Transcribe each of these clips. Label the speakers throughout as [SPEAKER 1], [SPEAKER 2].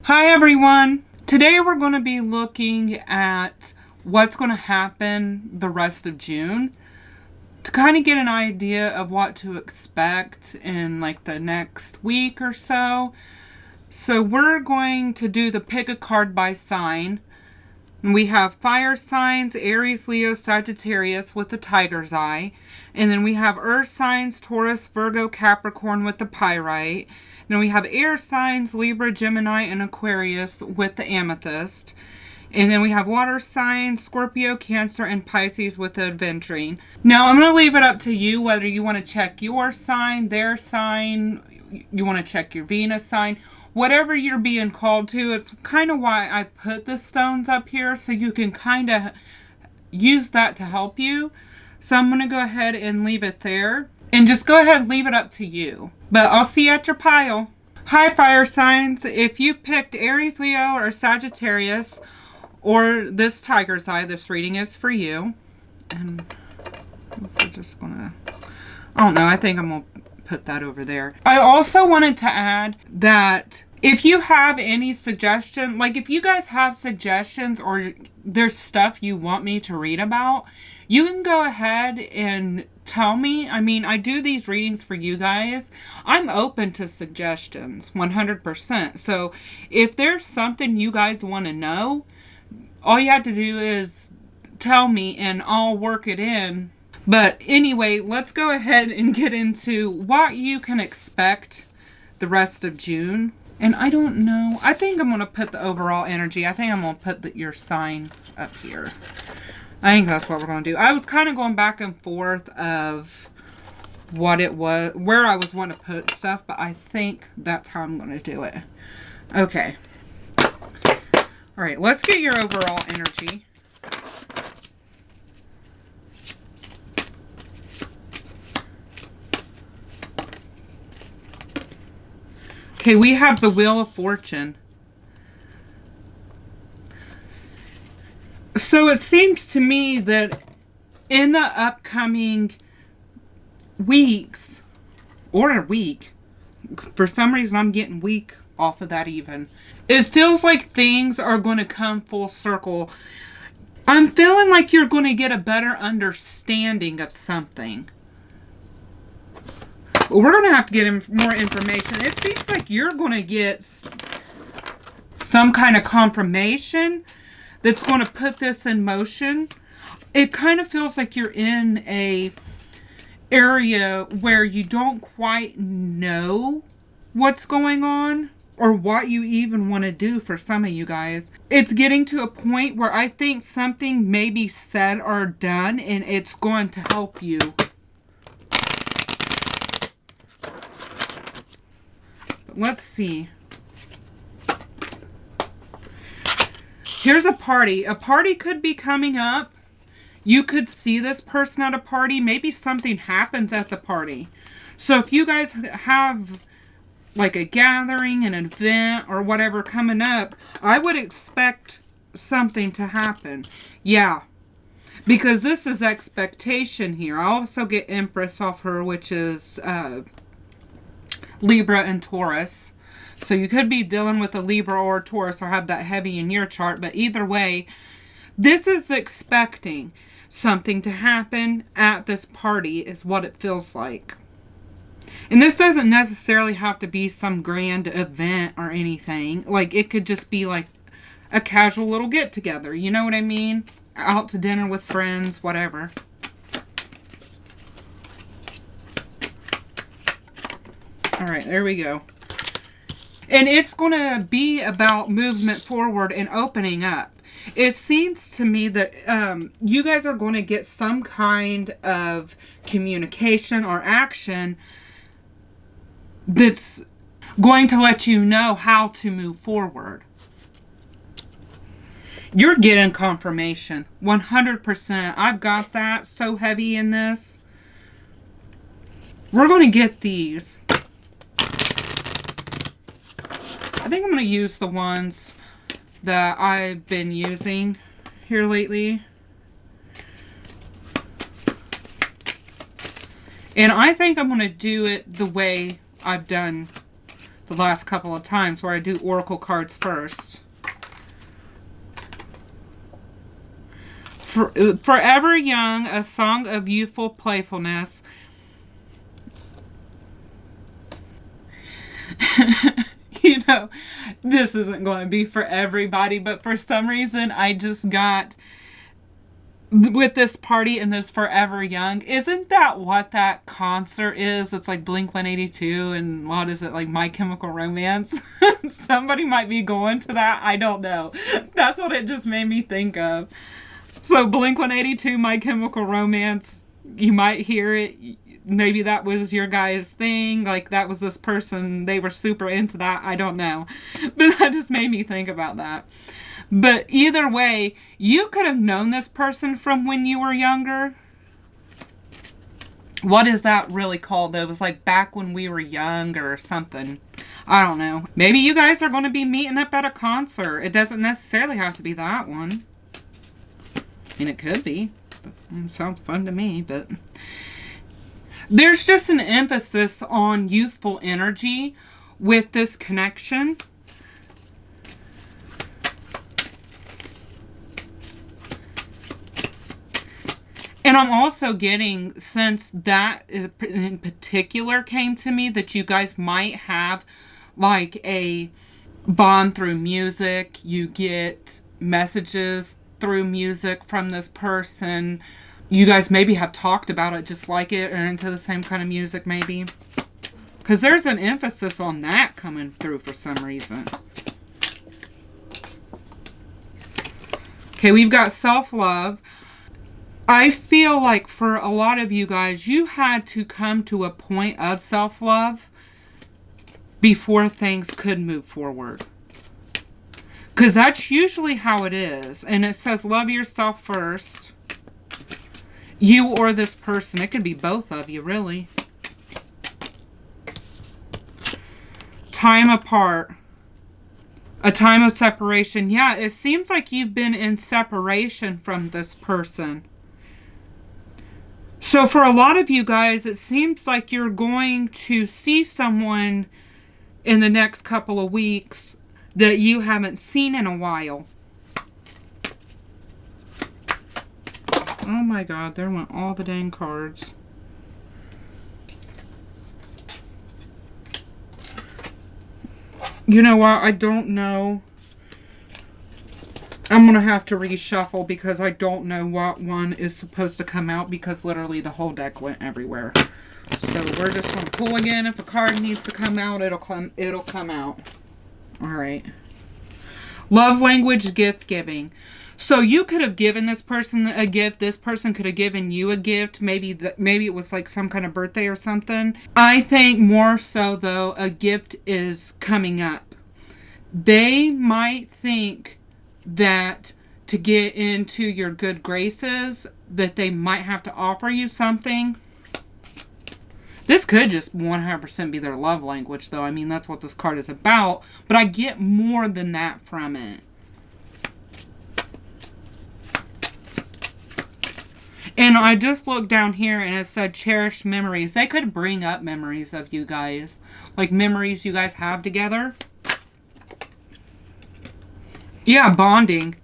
[SPEAKER 1] Hi everyone! Today we're going to be looking at what's going to happen the rest of June to kind of get an idea of what to expect in like the next week or so. So we're going to do the pick a card by sign. We have fire signs, Aries, Leo, Sagittarius with the tiger's eye. And then we have earth signs, Taurus, Virgo, Capricorn with the pyrite. Then we have air signs, Libra, Gemini, and Aquarius with the amethyst. And then we have water signs, Scorpio, Cancer, and Pisces with the aventurine. Now, I'm going to leave it up to you whether you want to check your sign, their sign, you want to check your Venus sign. Whatever you're being called to, it's kind of why I put the stones up here, so you can kind of use that to help you. So I'm going to go ahead and leave it there. And just go ahead and leave it up to you. But I'll see you at your pile. Hi, fire signs. If you picked Aries, Leo, or Sagittarius, or this tiger's eye, this reading is for you. And we're just going to... I don't know. I think I'm going to put that over there. I also wanted to add that if you have any suggestion, like if you guys have suggestions or there's stuff you want me to read about, you can go ahead and tell me. I mean, I do these readings for you guys. I'm open to suggestions 100%. So if there's something you guys want to know, all you have to do is tell me and I'll work it in. But anyway, let's go ahead and get into what you can expect the rest of June. And I don't know. I think I'm going to put the overall energy. I think I'm going to put your sign up here. I think that's what we're going to do. I was kind of going back and forth of what it was, where I was wanting to put stuff, but I think that's how I'm going to do it. Okay. All right, let's get your overall energy. Okay, we have the Wheel of Fortune. So it seems to me that in the upcoming weeks, or a week, for some reason I'm getting weak off of that even. It feels like things are going to come full circle. I'm feeling like you're going to get a better understanding of something. We're going to have to get more information. It seems like you're going to get some kind of confirmation that's going to put this in motion. It kind of feels like you're in a area where you don't quite know what's going on or what you even want to do for some of you guys. It's getting to a point where I think something may be said or done and it's going to help you. But let's see. Here's a party. A party could be coming up. You could see this person at a party. Maybe something happens at the party. So if you guys have like a gathering, an event, or whatever coming up, I would expect something to happen. Yeah. Because this is expectation here. I also get Empress off her, which is Libra and Taurus. So you could be dealing with a Libra or a Taurus or have that heavy in your chart. But either way, this is expecting something to happen at this party is what it feels like. And this doesn't necessarily have to be some grand event or anything. Like it could just be like a casual little get together. You know what I mean? Out to dinner with friends, whatever. All right, there we go. And it's going to be about movement forward and opening up. It seems to me that you guys are going to get some kind of communication or action that's going to let you know how to move forward. You're getting confirmation. 100%. I've got that so heavy in this. We're going to get these. I think I'm going to use the ones that I've been using here lately. And I think I'm going to do it the way I've done the last couple of times where I do oracle cards first. Forever young, a song of youthful playfulness. You know, this isn't going to be for everybody, but for some reason I just got with this party and this Forever Young. Isn't that what that concert is? It's like Blink-182 and what is it, like My Chemical Romance? Somebody might be going to that. I don't know. That's what it just made me think of. So Blink-182, My Chemical Romance, you might hear it. Maybe that was your guys' thing. Like, that was this person. They were super into that. I don't know. But that just made me think about that. But either way, you could have known this person from when you were younger. What is that really called? It was like back when we were young or something. I don't know. Maybe you guys are going to be meeting up at a concert. It doesn't necessarily have to be that one. I mean, it could be. Sounds fun to me, but there's just an emphasis on youthful energy with this connection. And I'm also getting, since that in particular came to me, that you guys might have like a bond through music. You get messages through music from this person. You guys maybe have talked about it, just like it, or into the same kind of music maybe. Because there's an emphasis on that coming through for some reason. Okay, we've got self-love. I feel like for a lot of you guys, you had to come to a point of self-love before things could move forward. Because that's usually how it is. And it says love yourself first. You or this person. It could be both of you, really. Time apart. A time of separation. Yeah, it seems like you've been in separation from this person. So for a lot of you guys, it seems like you're going to see someone in the next couple of weeks that you haven't seen in a while. Oh my God, there went all the dang cards. You know what? I don't know. I'm going to have to reshuffle because I don't know what one is supposed to come out because literally the whole deck went everywhere. So we're just going to pull again. If a card needs to come out, it'll come out. All right. Love language, gift giving. So you could have given this person a gift. This person could have given you a gift. Maybe it was like some kind of birthday or something. I think more so though, a gift is coming up. They might think that to get into your good graces, that they might have to offer you something. This could just 100% be their love language, though. I mean, that's what this card is about. But I get more than that from it. And I just looked down here and it said cherished memories. They could bring up memories of you guys. Like memories you guys have together. Yeah, bonding.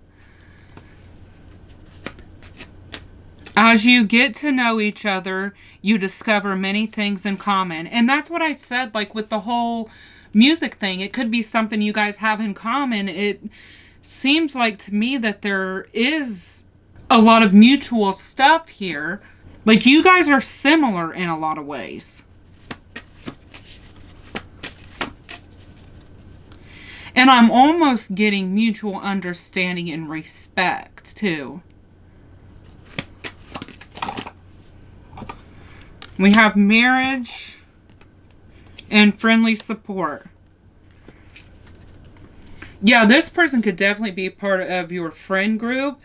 [SPEAKER 1] As you get to know each other, you discover many things in common. And that's what I said, like with the whole music thing. It could be something you guys have in common. It seems like to me that there is a lot of mutual stuff here. Like you guys are similar in a lot of ways. And I'm almost getting mutual understanding and respect, too. We have marriage and friendly support. Yeah, this person could definitely be part of your friend group.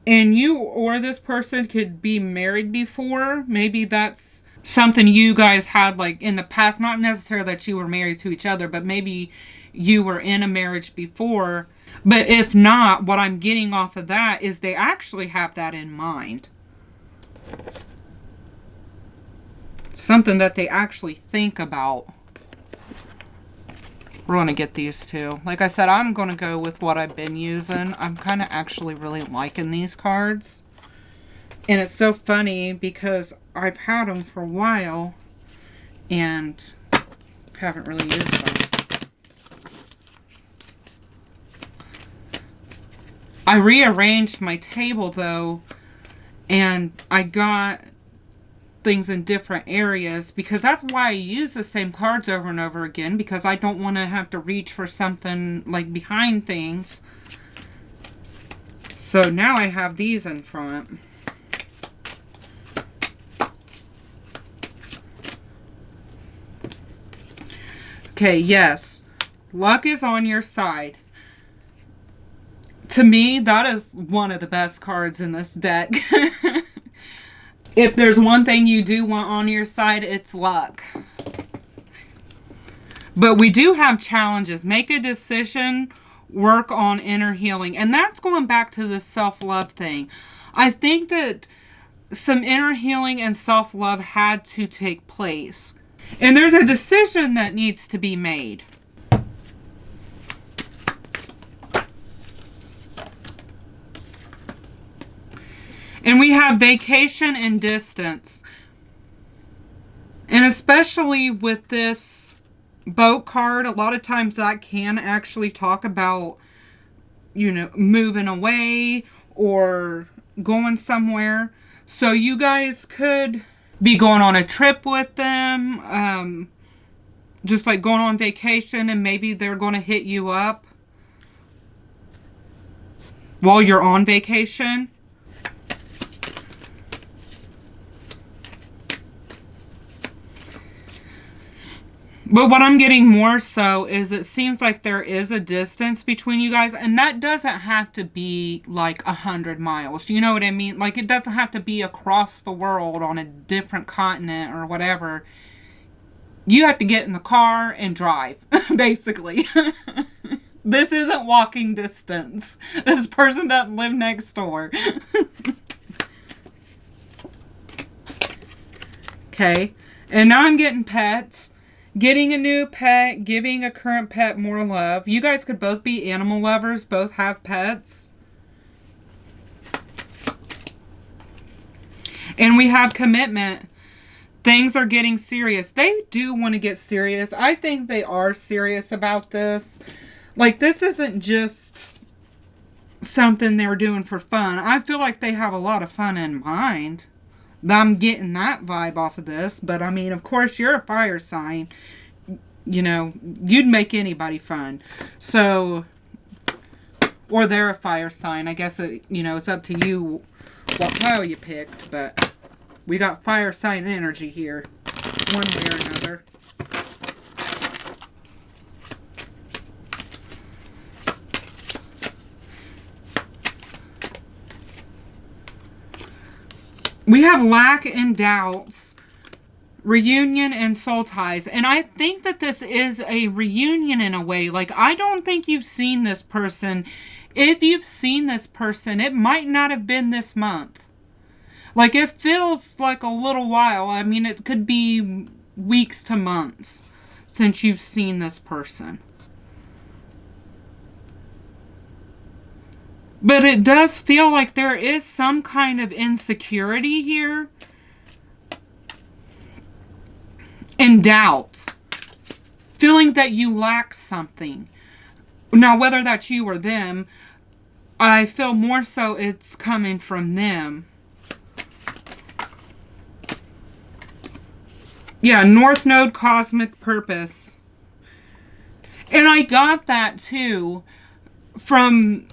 [SPEAKER 1] And you or this person could be married before. Maybe that's something you guys had like in the past. Not necessarily that you were married to each other, but maybe you were in a marriage before. But if not, what I'm getting off of that is they actually have that in mind. Something that they actually think about. We're going to get these two. Like I said, I'm going to go with what I've been using. I'm kind of actually really liking these cards. And it's so funny because I've had them for a while and haven't really used them. I rearranged my table though, and I got things in different areas because that's why I use the same cards over and over again, because I don't want to have to reach for something like behind things. So now I have these in front. Okay, yes, luck is on your side. To me, that is one of the best cards in this deck. If there's one thing you do want on your side, it's luck. But we do have challenges. Make a decision, work on inner healing. And that's going back to the self-love thing. I think that some inner healing and self-love had to take place. And there's a decision that needs to be made. And we have vacation and distance. And especially with this boat card, a lot of times that can actually talk about, you know, moving away or going somewhere. So you guys could be going on a trip with them, just like going on vacation, and maybe they're going to hit you up while you're on vacation. But what I'm getting more so is it seems like there is a distance between you guys, and that doesn't have to be like 100 miles. You know what I mean? Like, it doesn't have to be across the world on a different continent or whatever. You have to get in the car and drive, basically. This isn't walking distance. This person doesn't live next door. Okay, and now I'm getting pets. Getting a new pet, giving a current pet more love. You guys could both be animal lovers, both have pets. And we have commitment. Things are getting serious. They do want to get serious. I think they are serious about this. Like, this isn't just something they're doing for fun. I feel like they have a lot of fun in mind. I'm getting that vibe off of this. But, I mean, of course, you're a fire sign. You know, you'd make anybody fun. So, or they're a fire sign. I guess, you know, it's up to you what pile you picked. But we got fire sign energy here, one way or another. We have lack and doubts, reunion and soul ties. And I think that this is a reunion in a way. Like, I don't think you've seen this person. If you've seen this person, it might not have been this month. Like, it feels like a little while. I mean, it could be weeks to months since you've seen this person. But it does feel like there is some kind of insecurity here. And doubts. Feeling that you lack something. Now, whether that's you or them, I feel more so it's coming from them. Yeah, North Node, cosmic purpose. And I got that too from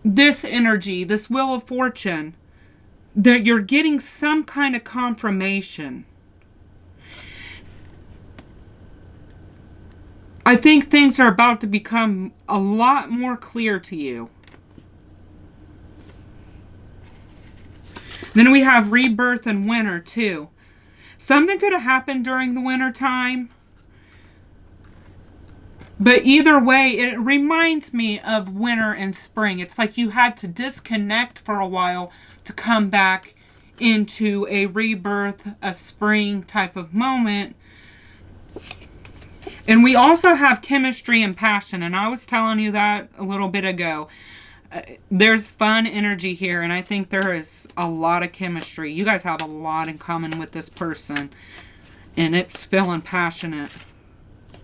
[SPEAKER 1] this energy, this Wheel of Fortune, that you're getting some kind of confirmation. I think things are about to become a lot more clear to you. Then we have rebirth and winter too. Something could have happened during the winter time. But either way, it reminds me of winter and spring. It's like you had to disconnect for a while to come back into a rebirth, a spring type of moment. And we also have chemistry and passion. And I was telling you that a little bit ago. There's fun energy here. And I think there is a lot of chemistry. You guys have a lot in common with this person. And it's feeling passionate.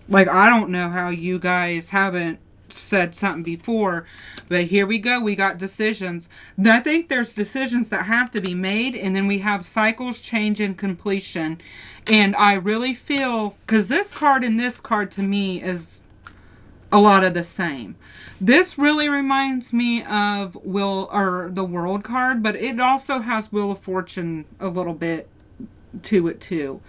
[SPEAKER 1] Like, I don't know how you guys haven't said something before, but here we go. We got decisions. I think there's decisions that have to be made, and then we have cycles, change, and completion. And I really feel, because this card and this card to me is a lot of the same. This really reminds me of the World card, but it also has Wheel of Fortune a little bit to it too.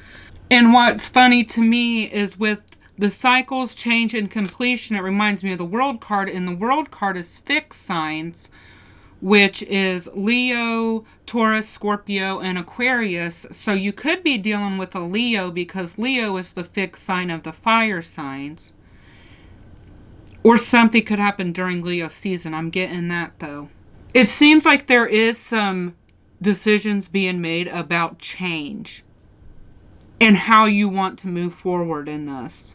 [SPEAKER 1] And what's funny to me is with the cycles, change, and completion, it reminds me of the World card, and the World card is fixed signs, which is Leo, Taurus, Scorpio, and Aquarius. So you could be dealing with a Leo because Leo is the fixed sign of the fire signs. Or something could happen during Leo season. I'm getting that though. It seems like there is some decisions being made about change and how you want to move forward in this.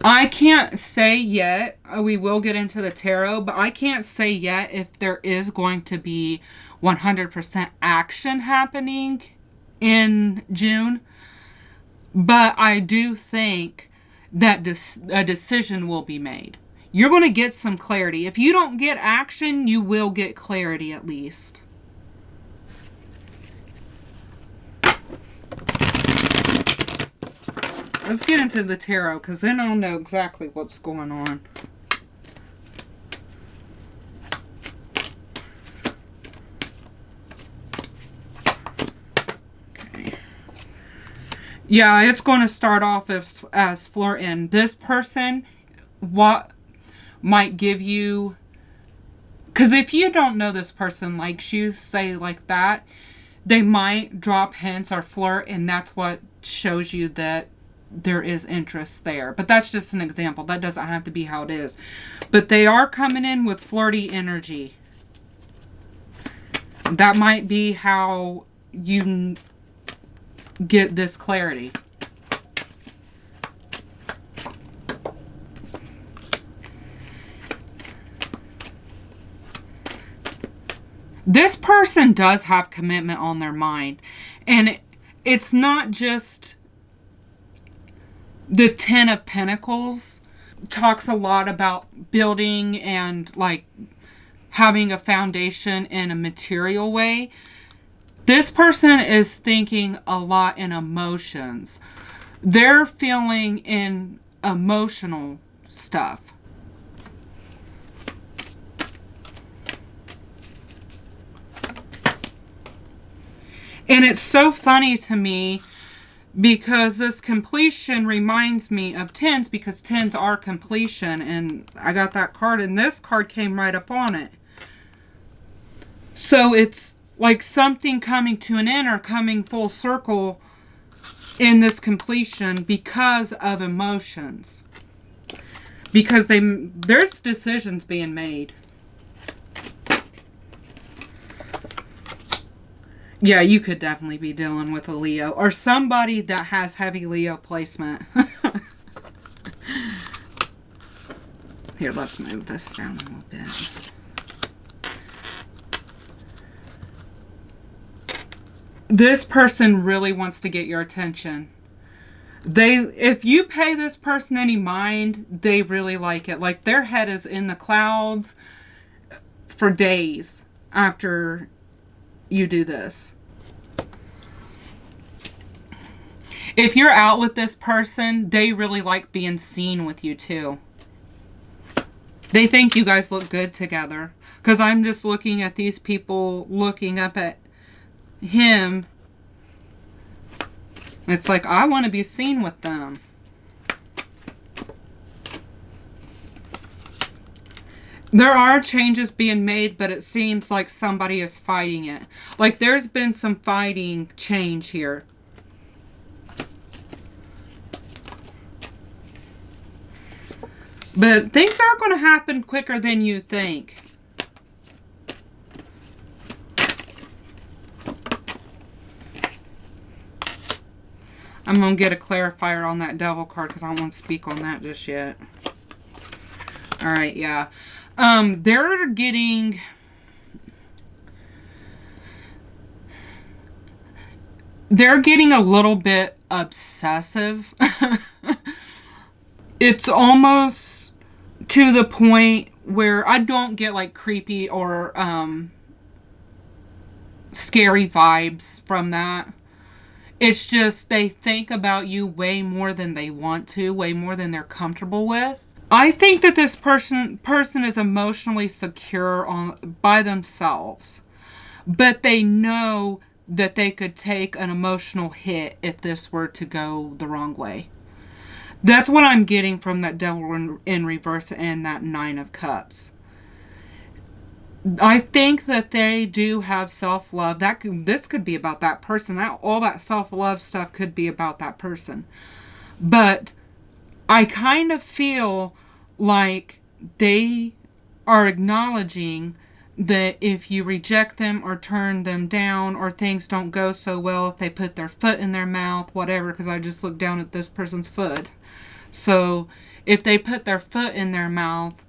[SPEAKER 1] I can't say yet, we will get into the tarot, but I can't say yet if there is going to be 100% action happening in June. But I do think that a decision will be made. You're going to get some clarity. If you don't get action, you will get clarity at least. Let's get into the tarot, because then I'll know exactly what's going on. Okay. Yeah, it's going to start off as flirting. This person might give you... Because if you don't know this person likes you, say like that, they might drop hints or flirt, and that's what shows you that there is interest there. But that's just an example. That doesn't have to be how it is. But they are coming in with flirty energy. That might be how you get this clarity. This person does have commitment on their mind. And it's not just... The Ten of Pentacles talks a lot about building and like having a foundation in a material way. This person is thinking a lot in emotions. They're feeling in emotional stuff. And it's so funny to me because this completion reminds me of tens, because tens are completion, and I got that card and this card came right up on it. So it's like something coming to an end or coming full circle in this completion because of emotions. Because there's decisions being made. Yeah, you could definitely be dealing with a Leo or somebody that has heavy Leo placement. Here, let's move this down a little bit. This person really wants to get your attention. If you pay this person any mind, they really like it. Like their head is in the clouds for days after you do this. If you're out with this person, they really like being seen with you too. They think you guys look good together. Because I'm just looking at these people looking up at him. It's like, I want to be seen with them. There are changes being made, but it seems like somebody is fighting it. Like there's been some fighting change here. But things are going to happen quicker than you think. I'm going to get a clarifier on that devil card because I don't want to speak on that just yet. All right, yeah. They're getting... They're getting a little bit obsessive. It's almost to the point where I don't get like creepy or scary vibes from that. It's just they think about you way more than they want to, way more than they're comfortable with. I think that this person is emotionally secure by themselves, but they know that they could take an emotional hit if this were to go the wrong way. That's what I'm getting from that devil in reverse and that 9 of Cups. I think that they do have self-love. This could be about that person. All that self-love stuff could be about that person. But I kind of feel like they are acknowledging that if you reject them or turn them down or things don't go so well, if they put their foot in their mouth, whatever, because I just looked down at this person's foot. So if they put their foot in their mouth,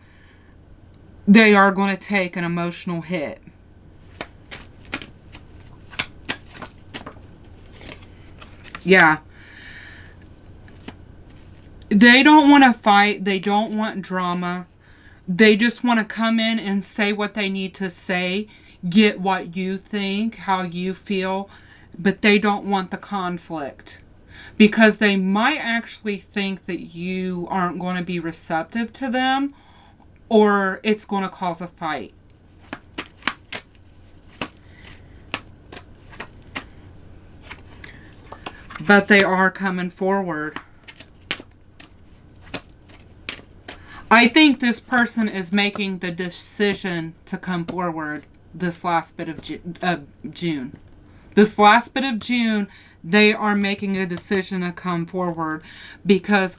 [SPEAKER 1] they are going to take an emotional hit. Yeah. They don't want to fight. They don't want drama. They just want to come in and say what they need to say, get what you think, how you feel, but they don't want the conflict. Because they might actually think that you aren't going to be receptive to them, or it's going to cause a fight. But they are coming forward. I think this person is making the decision to come forward this last bit of June. This last bit of June, they are making a decision to come forward because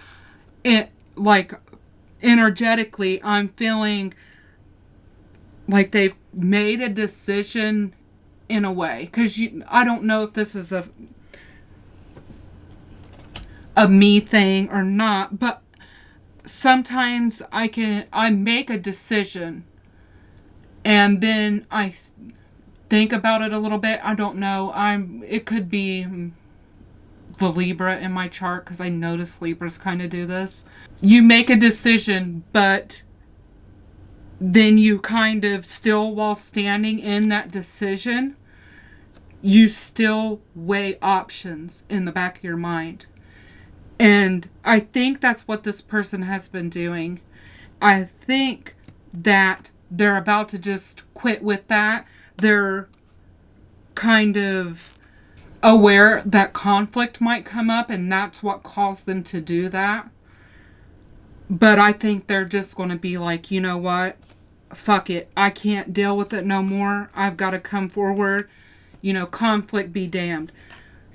[SPEAKER 1] energetically, I'm feeling like they've made a decision in a way. Because I don't know if this is a me thing or not, but sometimes I make a decision and then I think about it a little bit. I don't know. It could be the Libra in my chart because I notice Libras kind of do this. You make a decision, but then you kind of still, while standing in that decision, you still weigh options in the back of your mind. And I think that's what this person has been doing. I think that they're about to just quit with that. They're kind of aware that conflict might come up, and that's what caused them to do that. But I think they're just going to be like, you know what? Fuck it. I can't deal with it no more. I've got to come forward. Conflict be damned.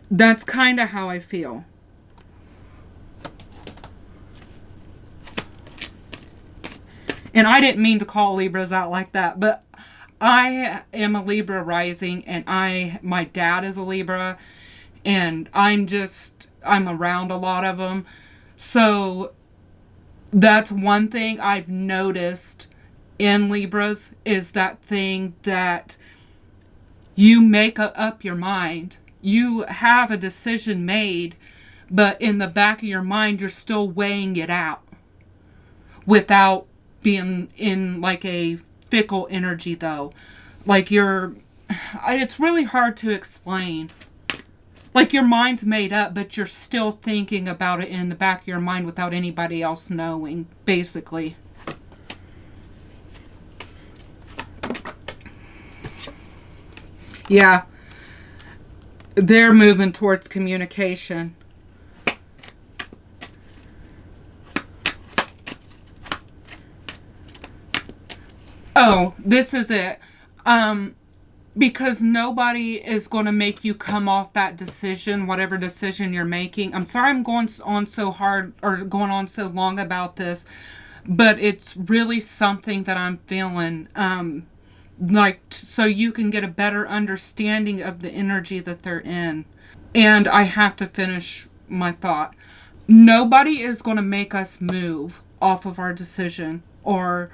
[SPEAKER 1] That's kind of how I feel. And I didn't mean to call Libras out like that, but I am a Libra rising, and my dad is a Libra, and I'm around a lot of them. So that's one thing I've noticed in Libras, is that thing that you make up your mind. You have a decision made, but in the back of your mind, you're still weighing it out without being in like a fickle energy, though. Like it's really hard to explain. Like your mind's made up, but you're still thinking about it in the back of your mind without anybody else knowing, basically. Yeah. They're moving towards communication. Oh, this is it. Because nobody is going to make you come off that decision, whatever decision you're making. I'm sorry I'm going on so hard or going on so long about this, but it's really something that I'm feeling. So you can get a better understanding of the energy that they're in. And I have to finish my thought. Nobody is going to make us move off of our decision or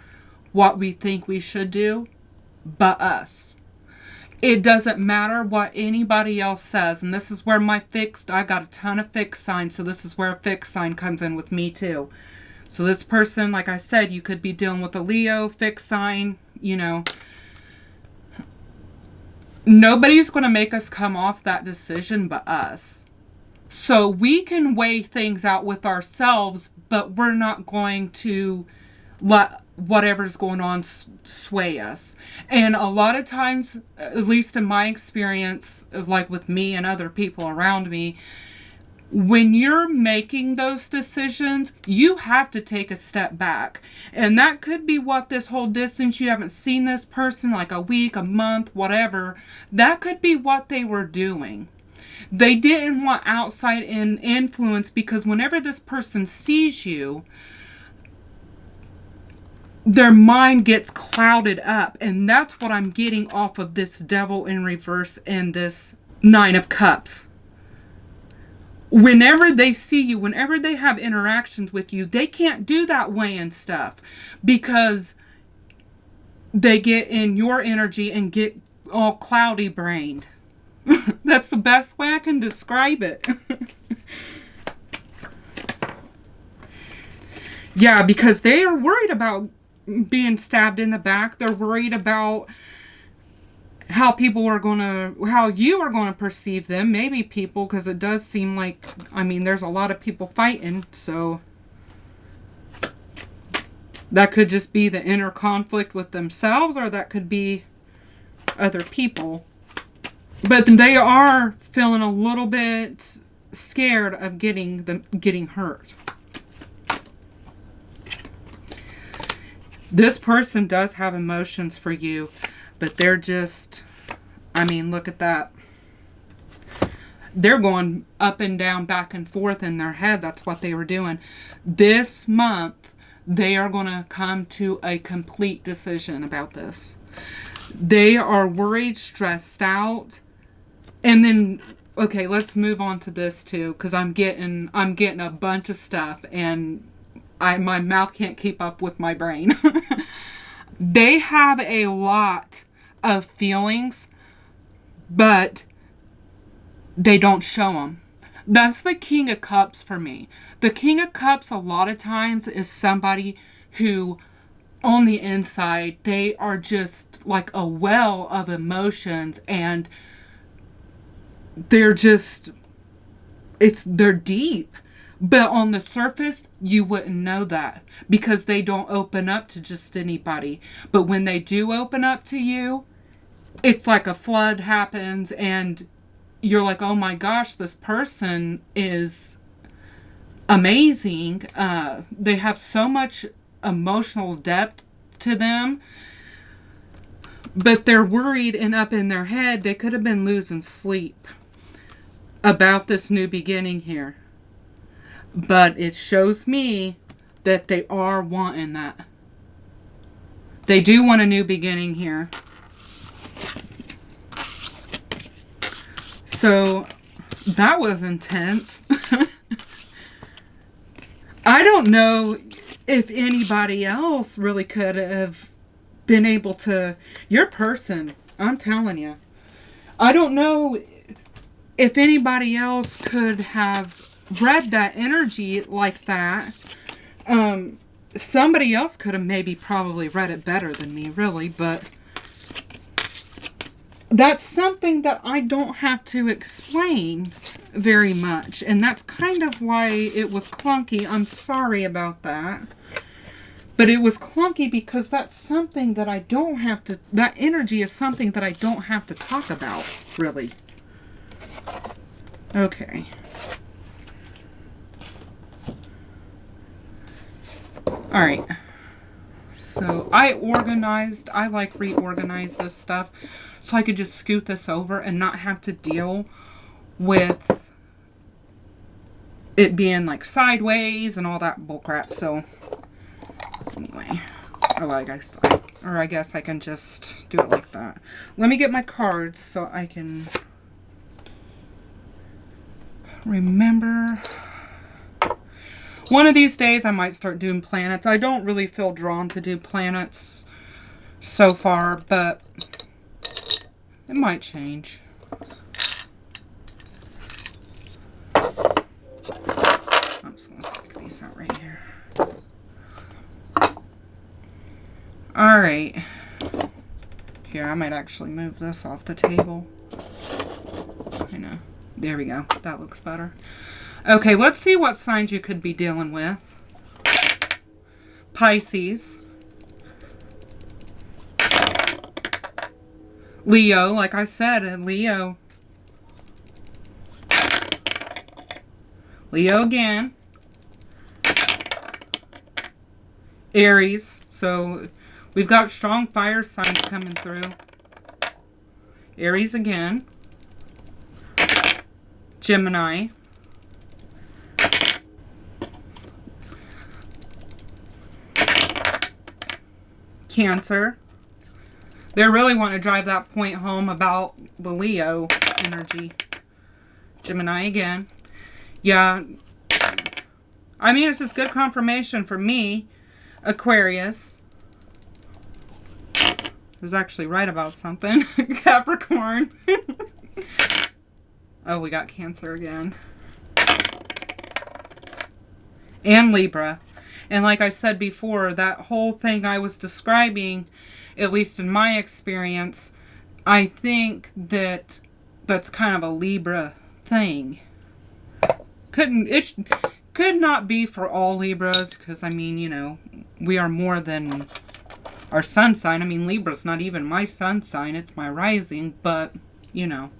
[SPEAKER 1] what we think we should do but us. It doesn't matter what anybody else says. And this is where I got a ton of fixed signs. So this is where a fixed sign comes in with me too. So this person, like I said, you could be dealing with a Leo, fixed sign, you know. Nobody's going to make us come off that decision but us. So we can weigh things out with ourselves, but we're not going to let whatever's going on sway us. And a lot of times, at least in my experience, like with me and other people around me, when you're making those decisions, you have to take a step back. And that could be what this whole distance, you haven't seen this person like a week, a month, whatever. That could be what they were doing. They didn't want outside influence, because whenever this person sees you, their mind gets clouded up. And that's what I'm getting off of this Devil in reverse and this Nine of Cups. Whenever they see you, whenever they have interactions with you, they can't do that weighing stuff, because they get in your energy and get all cloudy brained. That's the best way I can describe it. Yeah, because they are worried about being stabbed in the back. They're worried about how you are going to perceive them. Maybe people, because it does seem like, I mean, there's a lot of people fighting, so that could just be the inner conflict with themselves, or that could be other people. But they are feeling a little bit scared of getting hurt. This person does have emotions for you, but they're just, I mean, look at that. They're going up and down, back and forth in their head. That's what they were doing. This month, they are going to come to a complete decision about this. They are worried, stressed out. And then, okay, let's move on to this too, because I'm getting a bunch of stuff, and my mouth can't keep up with my brain. They have a lot of feelings, but they don't show them. That's the King of Cups for me. The King of Cups a lot of times is somebody who, on the inside, they are just like a well of emotions, and they're deep. But on the surface, you wouldn't know that, because they don't open up to just anybody. But when they do open up to you, it's like a flood happens, and you're like, oh my gosh, this person is amazing. They have so much emotional depth to them. But they're worried, and up in their head, they could have been losing sleep about this new beginning here. But it shows me that they are wanting that. They do want a new beginning here. So that was intense. I don't know if anybody else really could have been able to. Your person, I'm telling you. I don't know if anybody else could have read that energy like that. Somebody else could have maybe probably read it better than me, really, but that's something that I don't have to explain very much, and that's kind of why it was clunky. I'm sorry about that, but it was clunky because that's something that I don't have to, that energy is something that I don't have to talk about, really. Okay. Alright, so I like reorganized this stuff so I could just scoot this over and not have to deal with it being like sideways and all that bullcrap. So anyway, I guess I can just do it like that. Let me get my cards so I can remember. One of these days I might start doing planets. I don't really feel drawn to do planets so far, but it might change. I'm just going to stick these out right here. Alright. Here, I might actually move this off the table. I know. There we go. That looks better. Okay, let's see what signs you could be dealing with. Pisces. Leo, like I said, Leo. Leo again. Aries. So we've got strong fire signs coming through. Aries again. Gemini. Cancer. They really want to drive that point home about the Leo energy. Gemini again. Yeah. I mean, it's just good confirmation for me. Aquarius. I was actually right about something. Capricorn. Oh, we got Cancer again. And Libra. And like I said before, that whole thing I was describing, at least in my experience, I think that that's kind of a Libra thing. It could not be for all Libras, because I mean, you know, we are more than our sun sign. I mean, Libra's not even my sun sign, it's my rising, but you know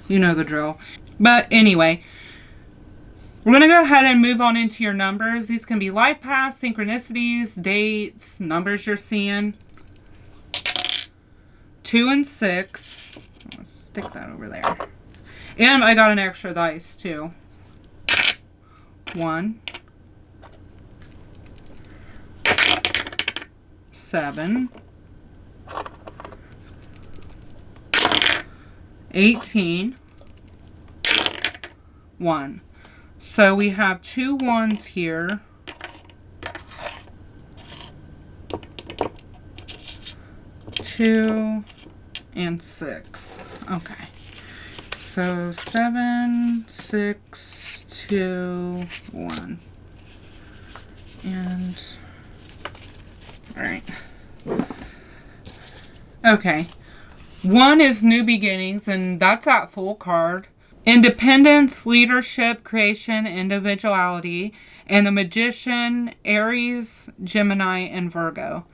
[SPEAKER 1] the drill. But anyway, we're going to go ahead and move on into your numbers. These can be life paths, synchronicities, dates, numbers you're seeing. 2 and 6. Let's stick that over there. And I got an extra dice too. 1. 7. 18. 1. So we have 2 1s here. 2 and 6. Okay. So 7, 6, 2, 1. And alright. Okay. 1 is new beginnings, and that's that full card. Independence, leadership, creation, individuality, and the Magician, Aries, Gemini, and Virgo.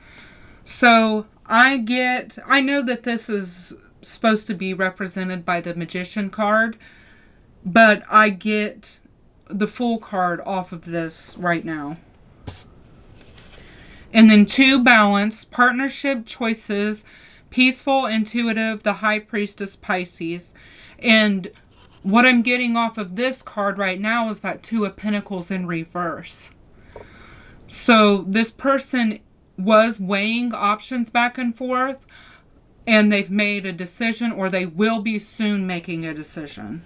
[SPEAKER 1] So I know that this is supposed to be represented by the Magician card, but I get the full card off of this right now. And then 2, balance, partnership, choices, peaceful, intuitive, the High Priestess, Pisces. And what I'm getting off of this card right now is that 2 of Pentacles in reverse. So this person was weighing options back and forth, and they've made a decision, or they will be soon making a decision.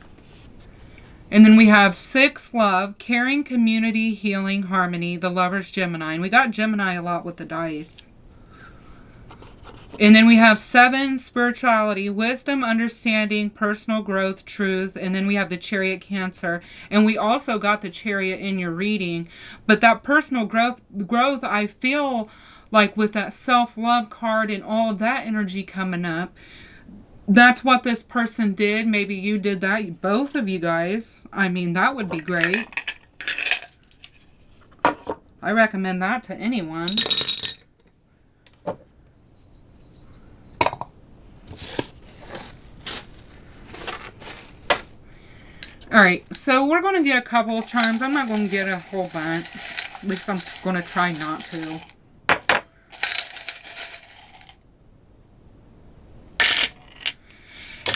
[SPEAKER 1] And then we have 6, love, caring, community, healing, harmony, the Lover's, Gemini. And we got Gemini a lot with the dice. And then we have 7, spirituality, wisdom, understanding, personal growth, truth. And then we have the Chariot, Cancer. And we also got the Chariot in your reading. But that personal growth, I feel like with that self-love card and all of that energy coming up, that's what this person did. Maybe you did that, both of you guys. I mean, that would be great. I recommend that to anyone. Alright, so we're going to get a couple of charms. I'm not going to get a whole bunch. At least I'm going to try not to.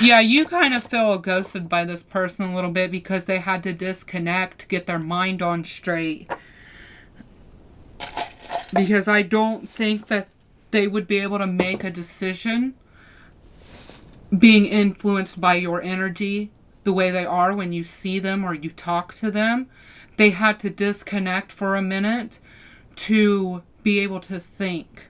[SPEAKER 1] Yeah, you kind of feel ghosted by this person a little bit because they had to disconnect, get their mind on straight. Because I don't think that they would be able to make a decision being influenced by your energy the way they are when you see them or you talk to them. They had to disconnect for a minute to be able to think.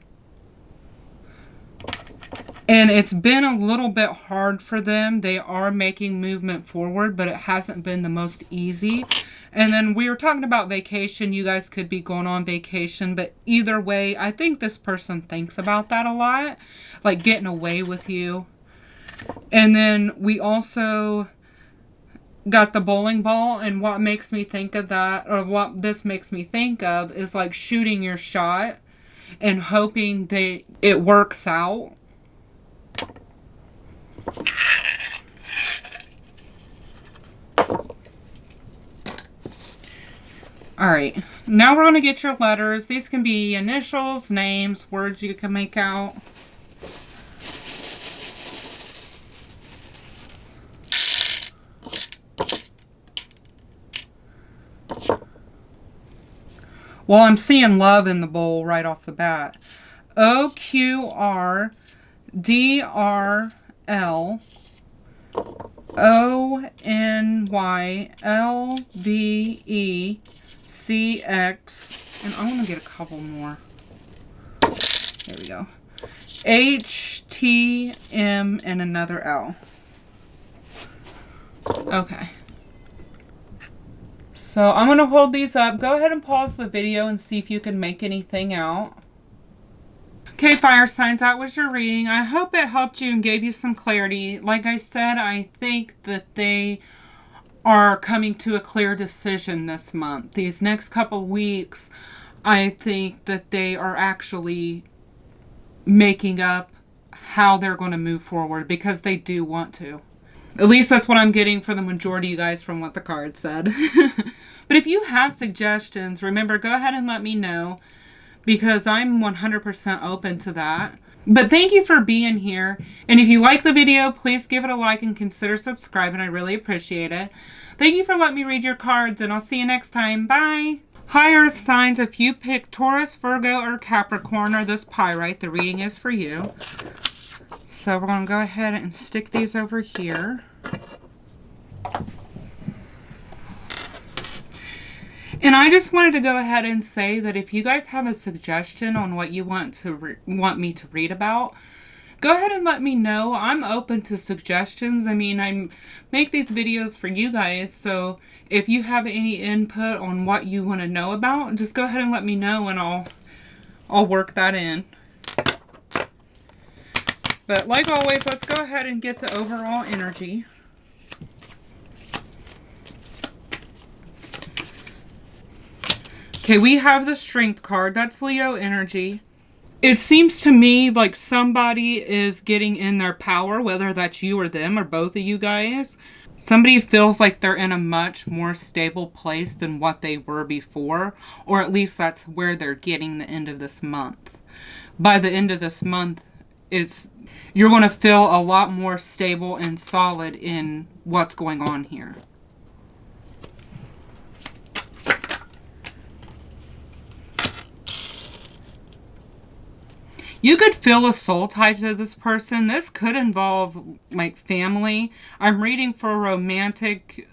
[SPEAKER 1] And it's been a little bit hard for them. They are making movement forward, but it hasn't been the most easy. And then we were talking about vacation. You guys could be going on vacation, but either way, I think this person thinks about that a lot, like getting away with you. And then we also got the bowling ball, and what makes me think of that, or what this makes me think of, is like shooting your shot and hoping that it works out. Alright, now we're going to get your letters. These can be initials, names, words you can make out. Well, I'm seeing love in the bowl right off the bat. OQRDRL ONYLVECX, and I want to get a couple more. There we go. HTM and another L. Okay. So I'm going to hold these up. Go ahead and pause the video and see if you can make anything out. Okay, fire signs, that was your reading. I hope it helped you and gave you some clarity. Like I said, I think that they are coming to a clear decision this month. These next couple weeks, I think that they are actually making up how they're going to move forward, because they do want to. At least that's what I'm getting for the majority of you guys from what the card said. But if you have suggestions, remember, go ahead and let me know, because I'm 100% open to that. But thank you for being here. And if you like the video, please give it a like and consider subscribing. I really appreciate it. Thank you for letting me read your cards, and I'll see you next time. Bye. Hi, Earth signs. If you pick Taurus, Virgo, or Capricorn, or this pyrite, the reading is for you. So we're going to go ahead and stick these over here. And I just wanted to go ahead and say that if you guys have a suggestion on what you want me to read about, go ahead and let me know. I'm open to suggestions. I mean, I make these videos for you guys, so if you have any input on what you want to know about, just go ahead and let me know, and I'll work that in. But like always, let's go ahead and get the overall energy. Okay, we have the Strength card. That's Leo energy. It seems to me like somebody is getting in their power, whether that's you or them or both of you guys. Somebody feels like they're in a much more stable place than what they were before, or at least that's where they're getting the end of this month. By the end of this month, you're going to feel a lot more stable and solid in what's going on here. You could feel a soul tie to this person. This could involve, like, family. I'm reading for romantic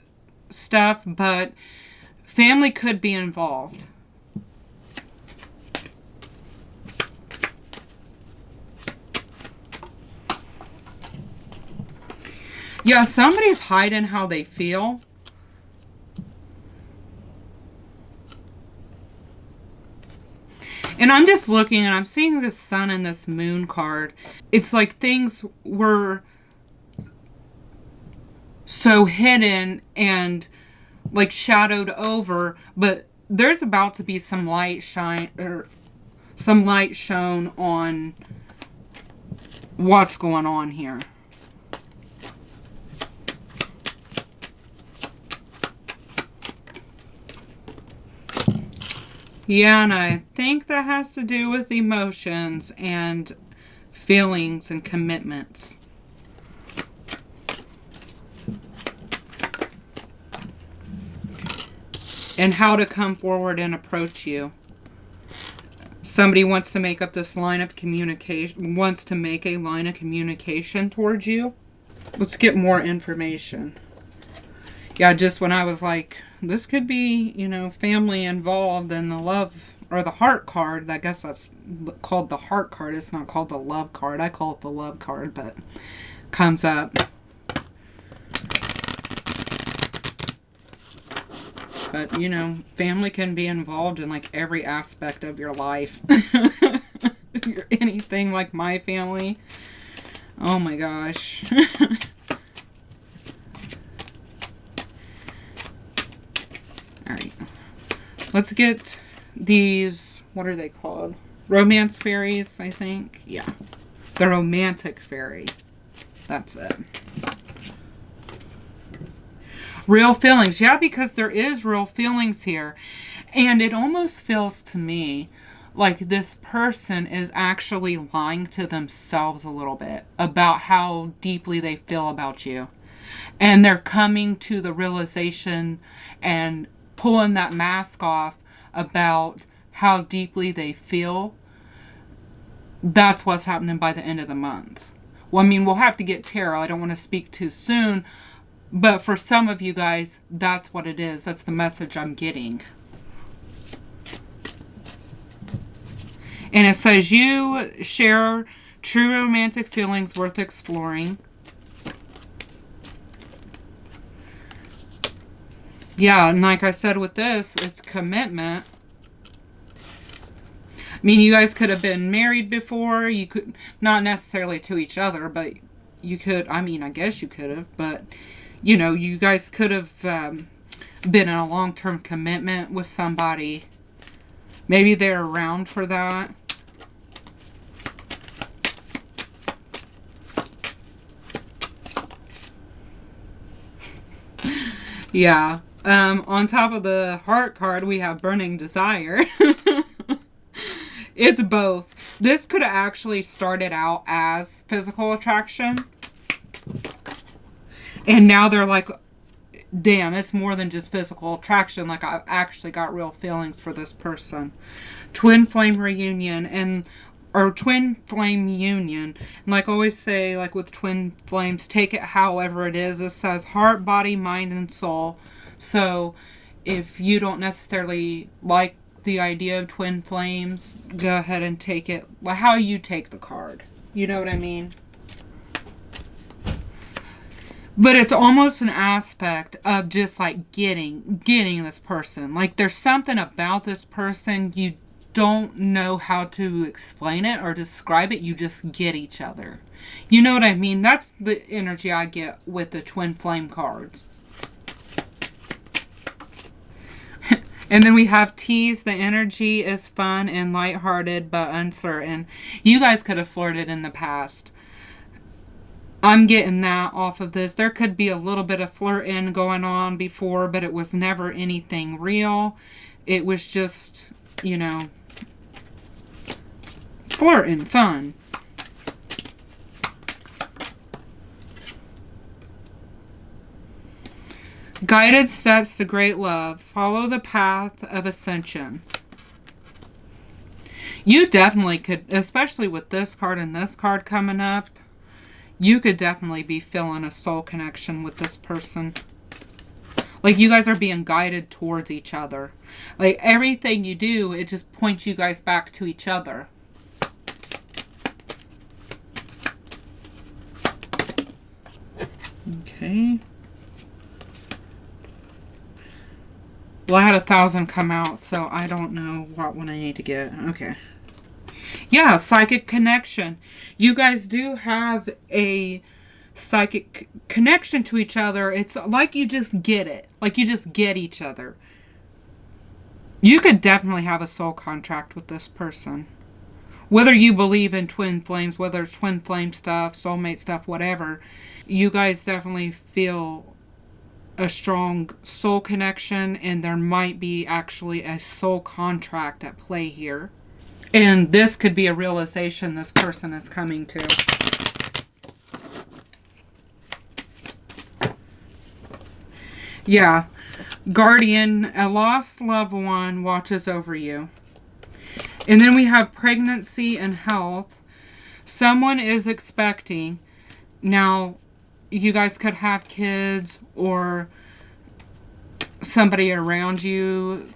[SPEAKER 1] stuff, but family could be involved. Yeah, somebody's hiding how they feel. And I'm just looking, and I'm seeing this sun and this moon card. It's like things were so hidden and like shadowed over, but there's about to be some light shine, or some light shown on what's going on here. Yeah, and I think that has to do with emotions and feelings and commitments. And how to come forward and approach you. Somebody wants to make up this line of communication, wants to make a line of communication towards you. Let's get more information. Yeah, just when I was like, this could be, family involved in the love or the heart card. I guess that's called the heart card. It's not called the love card. I call it the love card, but comes up. But, family can be involved in like every aspect of your life. If you're anything like my family. Oh my gosh. Alright. Let's get these, what are they called? Romance fairies, I think. Yeah. The romantic fairy. That's it. Real feelings. Yeah, because there is real feelings here. And it almost feels to me like this person is actually lying to themselves a little bit about how deeply they feel about you. And they're coming to the realization and pulling that mask off about how deeply they feel. That's what's happening by the end of the month. Well, I mean, we'll have to get tarot. I don't want to speak too soon. But for some of you guys, that's what it is. That's the message I'm getting. And it says you share true romantic feelings worth exploring. Yeah, and like I said with this, it's commitment. I mean, you guys could have been married before. You could, not necessarily to each other, but you could, I mean, I guess you could have, but, you guys could have been in a long-term commitment with somebody. Maybe they're around for that. Yeah. On top of the heart card, we have burning desire. It's both. This could have actually started out as physical attraction. And now they're like, damn, it's more than just physical attraction. Like, I've actually got real feelings for this person. Twin flame reunion or twin flame union. And like I always say, like with twin flames, take it however it is. It says heart, body, mind, and soul. So if you don't necessarily like the idea of twin flames, go ahead and take it like how you take the card. You know what I mean? But it's almost an aspect of just like getting this person. Like there's something about this person, you don't know how to explain it or describe it. You just get each other. You know what I mean? That's the energy I get with the twin flame cards. And then we have tease. The energy is fun and lighthearted but uncertain. You guys could have flirted in the past. I'm getting that off of this. There could be a little bit of flirting going on before, but it was never anything real. It was just, flirting, fun. Guided steps to great love. Follow the path of ascension. You definitely could, especially with this card and this card coming up, you could definitely be feeling a soul connection with this person. Like you guys are being guided towards each other. Like everything you do, it just points you guys back to each other. Okay. Well, I had 1,000 come out, so I don't know what one I need to get. Okay. Yeah, psychic connection. You guys do have a psychic connection to each other. It's like you just get it. Like you just get each other. You could definitely have a soul contract with this person. Whether you believe in twin flames, whether it's twin flame stuff, soulmate stuff, whatever, you guys definitely feel a strong soul connection, and there might be actually a soul contract at play here. And this could be a realization this person is coming to. Yeah. Guardian, a lost loved one watches over you. And then we have pregnancy and health. Someone is expecting. Now, you guys could have kids, or somebody around you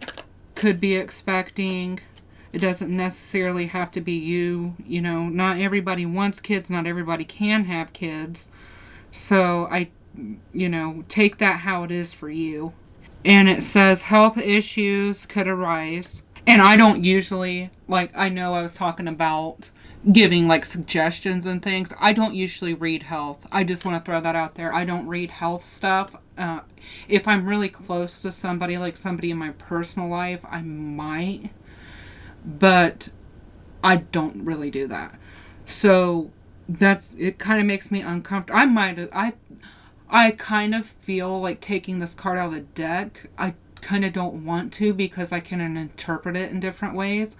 [SPEAKER 1] could be expecting. It doesn't necessarily have to be you. You know, not everybody wants kids. Not everybody can have kids. So take that how it is for you. And it says health issues could arise. And I don't usually, I know I was talking about giving suggestions and things. I don't usually read health. I just want to throw that out there. I don't read health stuff. If I'm really close to somebody, like somebody in my personal life, I might. But I don't really do that. So it kind of makes me uncomfortable. I kind of feel like taking this card out of the deck. I kind of don't want to because I can interpret it in different ways.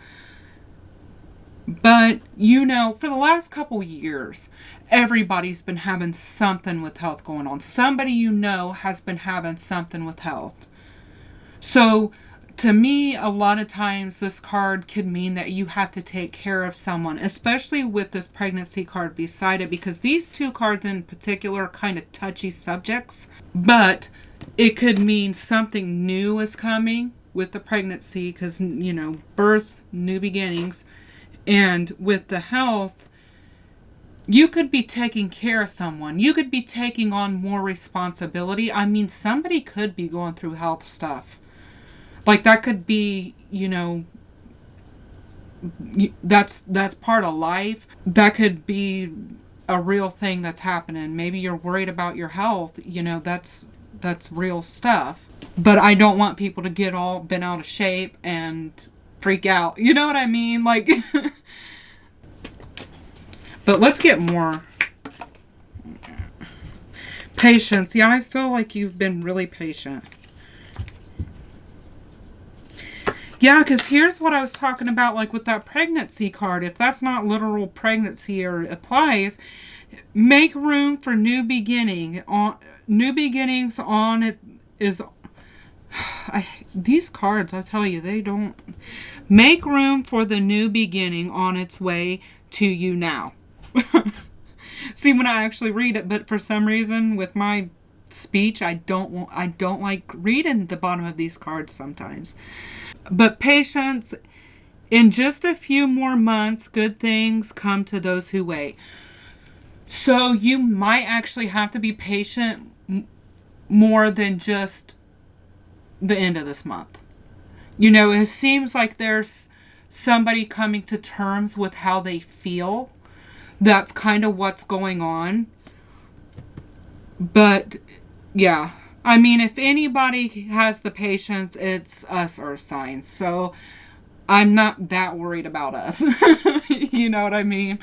[SPEAKER 1] But, for the last couple years, everybody's been having something with health going on. Somebody has been having something with health. So, to me, a lot of times this card could mean that you have to take care of someone, especially with this pregnancy card beside it, because these two cards in particular are kind of touchy subjects. But it could mean something new is coming with the pregnancy because, birth, new beginnings. And with the health, you could be taking care of someone. You could be taking on more responsibility. I mean, somebody could be going through health stuff. That could be, that's part of life. That could be a real thing that's happening. Maybe you're worried about your health. That's real stuff. But I don't want people to get all bent out of shape and freak out. You know what I mean? But let's get more. Patience. Yeah, I feel like you've been really patient. Yeah, because here's what I was talking about, with that pregnancy card. If that's not literal pregnancy or applies, make room for new beginning. New beginnings on it is... these cards, I tell you, they don't... Make room for the new beginning on its way to you now. See, when I actually read it, but for some reason, with my speech, I don't like reading the bottom of these cards sometimes. But patience, in just a few more months, good things come to those who wait. So you might actually have to be patient more than just the end of this month. It seems like there's somebody coming to terms with how they feel. That's kind of what's going on. But, yeah. I mean, if anybody has the patience, it's us Earth signs. So, I'm not that worried about us. You know what I mean?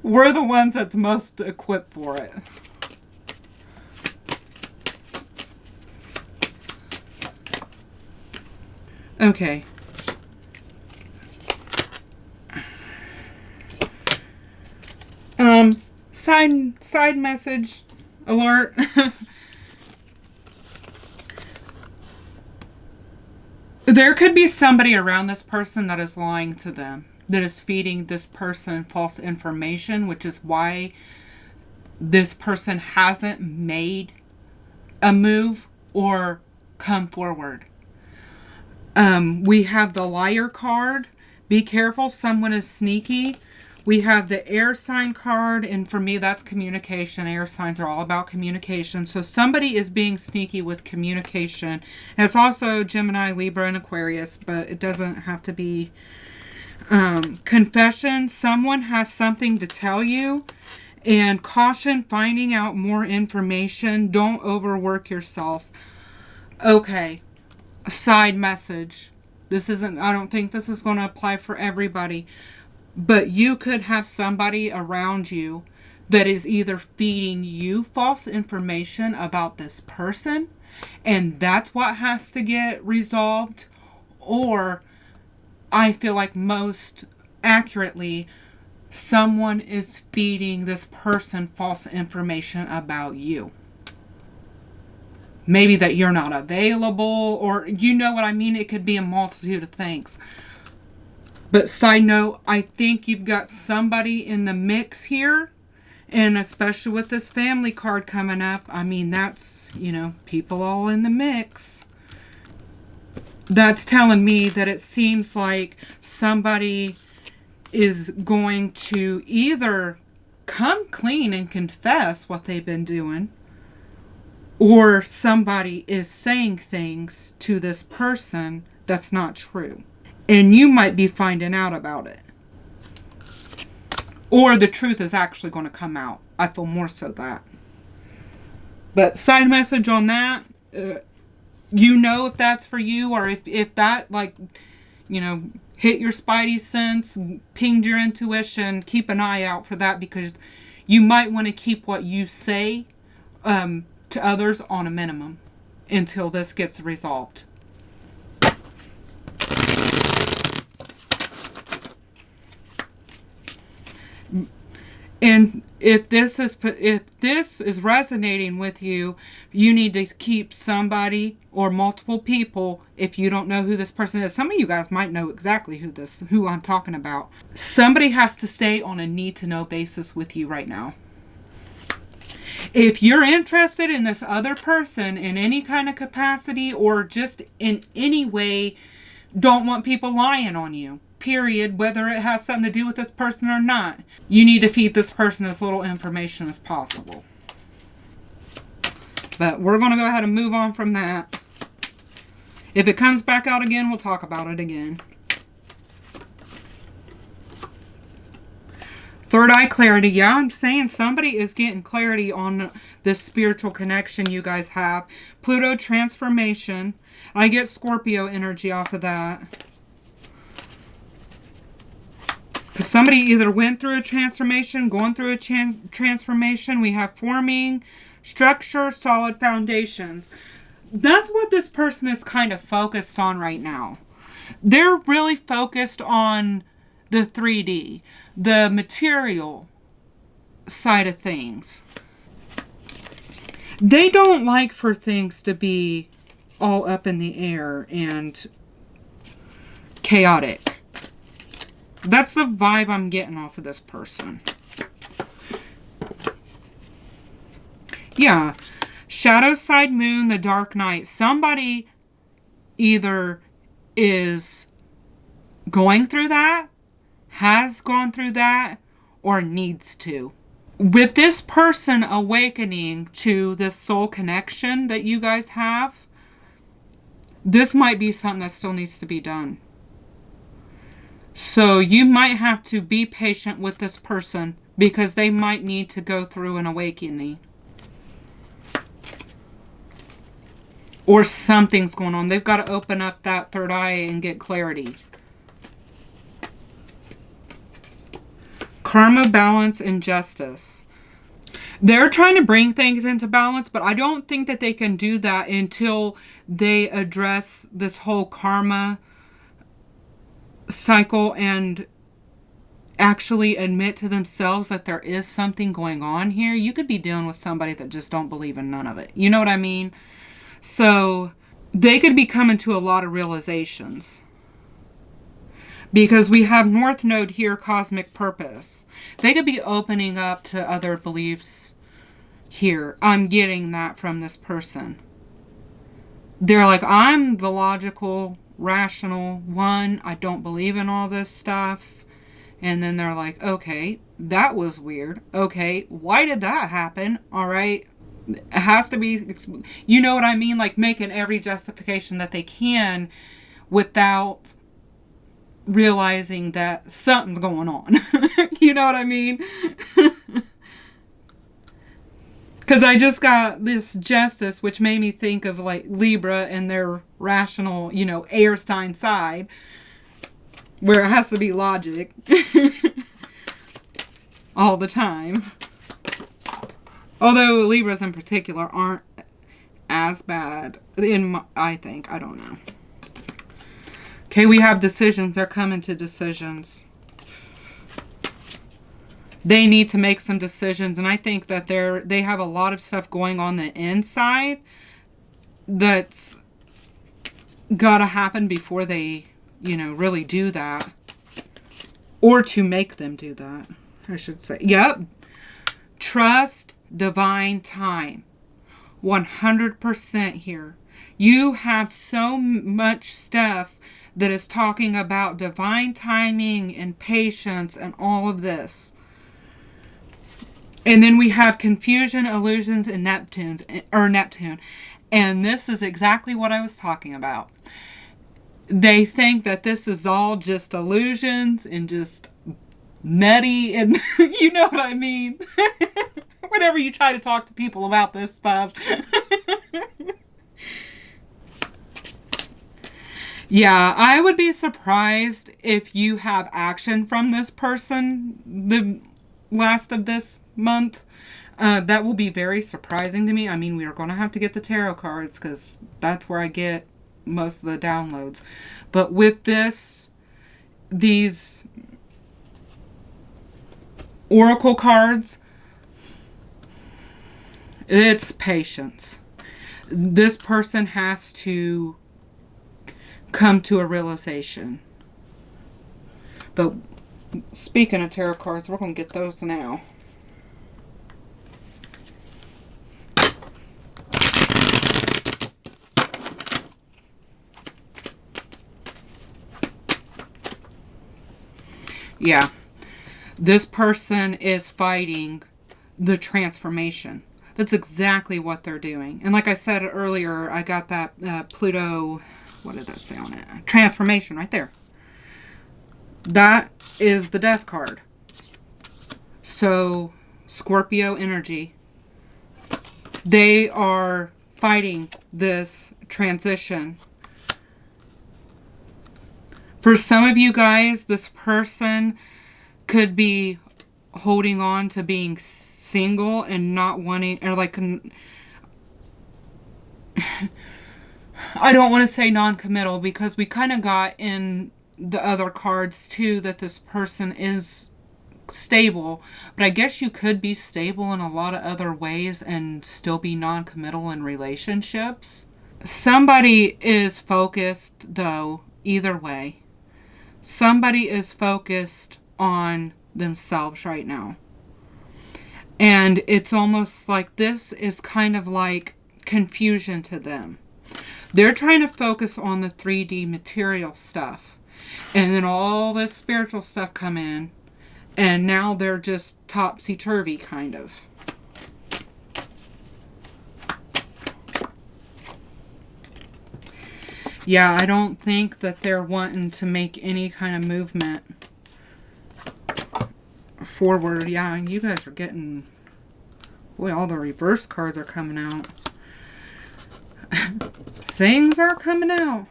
[SPEAKER 1] We're the ones that's most equipped for it. Okay. Side message alert. There could be somebody around this person that is lying to them, that is feeding this person false information, which is why this person hasn't made a move or come forward. We have the liar card. Be careful, someone is sneaky. We have the air sign card, and for me, that's communication. Air signs are all about communication. So somebody is being sneaky with communication. And it's also Gemini, Libra, and Aquarius, but it doesn't have to be. Confession. Someone has something to tell you. And caution, finding out more information. Don't overwork yourself. Okay. Side message. I don't think this is going to apply for everybody. But you could have somebody around you that is either feeding you false information about this person, and that's what has to get resolved, or I feel like most accurately, someone is feeding this person false information about you. Maybe that you're not available, or you know what I mean? It could be a multitude of things. But side note, I think you've got somebody in the mix here, And especially with this family card coming up, I mean, that's, you know, people all in the mix. That's telling me that it seems like somebody is going to either come clean and confess what they've been doing, or somebody is saying things to this person that's not true. And you might be finding out about it. Or the truth is actually going to come out. I feel more so that. But side message on that, you know if that's for you, or if that, like, you know, hit your spidey sense, pinged your intuition, keep an eye out for that, because you might want to keep what you say to others on a minimum until this gets resolved. And if this is resonating with you, you need to keep somebody or multiple people, if you don't know who this person is. Some of you guys might know exactly who I'm talking about. Somebody has to stay on a need-to-know basis with you right now. If you're interested in this other person in any kind of capacity, or just in any way don't want people lying on you, period, whether it has something to do with this person or not, you need to feed this person as little information as possible. But we're going to go ahead and move on from that. If it comes back out again, we'll talk about it again. Third eye clarity. Yeah, I'm saying somebody is getting clarity on this spiritual connection you guys have. Pluto transformation. I get Scorpio energy off of that. Somebody either went through a transformation, going through a transformation. We have forming, structure, solid foundations. That's what this person is kind of focused on right now. They're really focused on the 3D, the material side of things. They don't like for things to be all up in the air and chaotic. That's the vibe I'm getting off of this person. Yeah. Shadow side moon, the dark night. Somebody either is going through that, has gone through that, or needs to. With this person awakening to this soul connection that you guys have, this might be something that still needs to be done. So you might have to be patient with this person, because they might need to go through an awakening. Or something's going on. They've got to open up that third eye and get clarity. Karma, balance, and justice. They're trying to bring things into balance, but I don't think that they can do that until they address this whole karma cycle and actually admit to themselves that there is something going on here. You could be dealing with somebody that just don't believe in none of it. You know what I mean? So they could be coming to a lot of realizations. Because we have North Node here, cosmic purpose. They could be opening up to other beliefs here. I'm getting that from this person. They're like, I'm the logical, rational one. I don't believe in all this stuff. And then they're like, okay, that was weird. Okay, why did that happen? All right. It has to be, you know what I mean? Like making every justification that they can without realizing that something's going on. You know what I mean? Because I just got this justice, which made me think of like Libra and their rational, you know, air sign side, where it has to be logic all the time. Although Libras in particular aren't as bad, I think. I don't know. Okay, we have decisions. They're coming to decisions. They need to make some decisions, and I think that they have a lot of stuff going on the inside that's got to happen before they, you know, really do that. Or to make them do that, I should say. Yep. Trust divine time. 100% here. You have so much stuff that is talking about divine timing and patience and all of this. And then we have confusion, illusions, and Neptune. And this is exactly what I was talking about. They think that this is all just illusions and just nutty, and you know what I mean. Whenever you try to talk to people about this stuff. Yeah, I would be surprised if you have action from this person the last of this month. That will be very surprising to me. I mean, we are going to have to get the tarot cards because that's where I get most of the downloads. But with these oracle cards, it's patience. This person has to come to a realization. But speaking of tarot cards, we're going to get those now. Yeah. This person is fighting the transformation. That's exactly what they're doing. And like I said earlier, I got that Pluto, what did that say on it? Transformation right there. That is the death card. So, Scorpio energy. They are fighting this transition. For some of you guys, this person could be holding on to being single and not wanting, or like, I don't want to say non-committal because we kind of got in the other cards too that this person is stable, but I guess you could be stable in a lot of other ways and still be non-committal in relationships. Somebody is focused though, either way. Somebody is focused on themselves right now. And it's almost like this is kind of like confusion to them. They're trying to focus on the 3D material stuff. And then all this spiritual stuff come in. And now they're just topsy-turvy kind of. Yeah, I don't think that they're wanting to make any kind of movement forward. Yeah, you guys are getting... Boy, all the reverse cards are coming out. Things are coming out.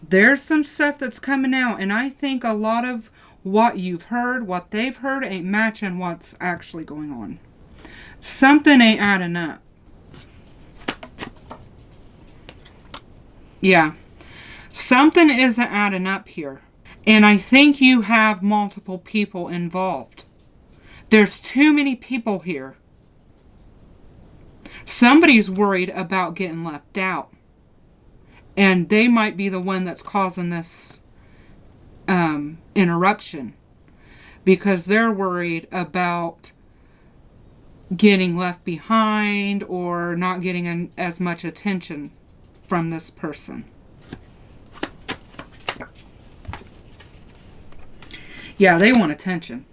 [SPEAKER 1] There's some stuff that's coming out. And I think a lot of what you've heard, what they've heard, ain't matching what's actually going on. Something ain't adding up. Yeah. Something isn't adding up here. And I think you have multiple people involved. There's too many people here. Somebody's worried about getting left out. And they might be the one that's causing this interruption. Because they're worried about getting left behind or not getting as much attention from this person. Yeah, they want attention.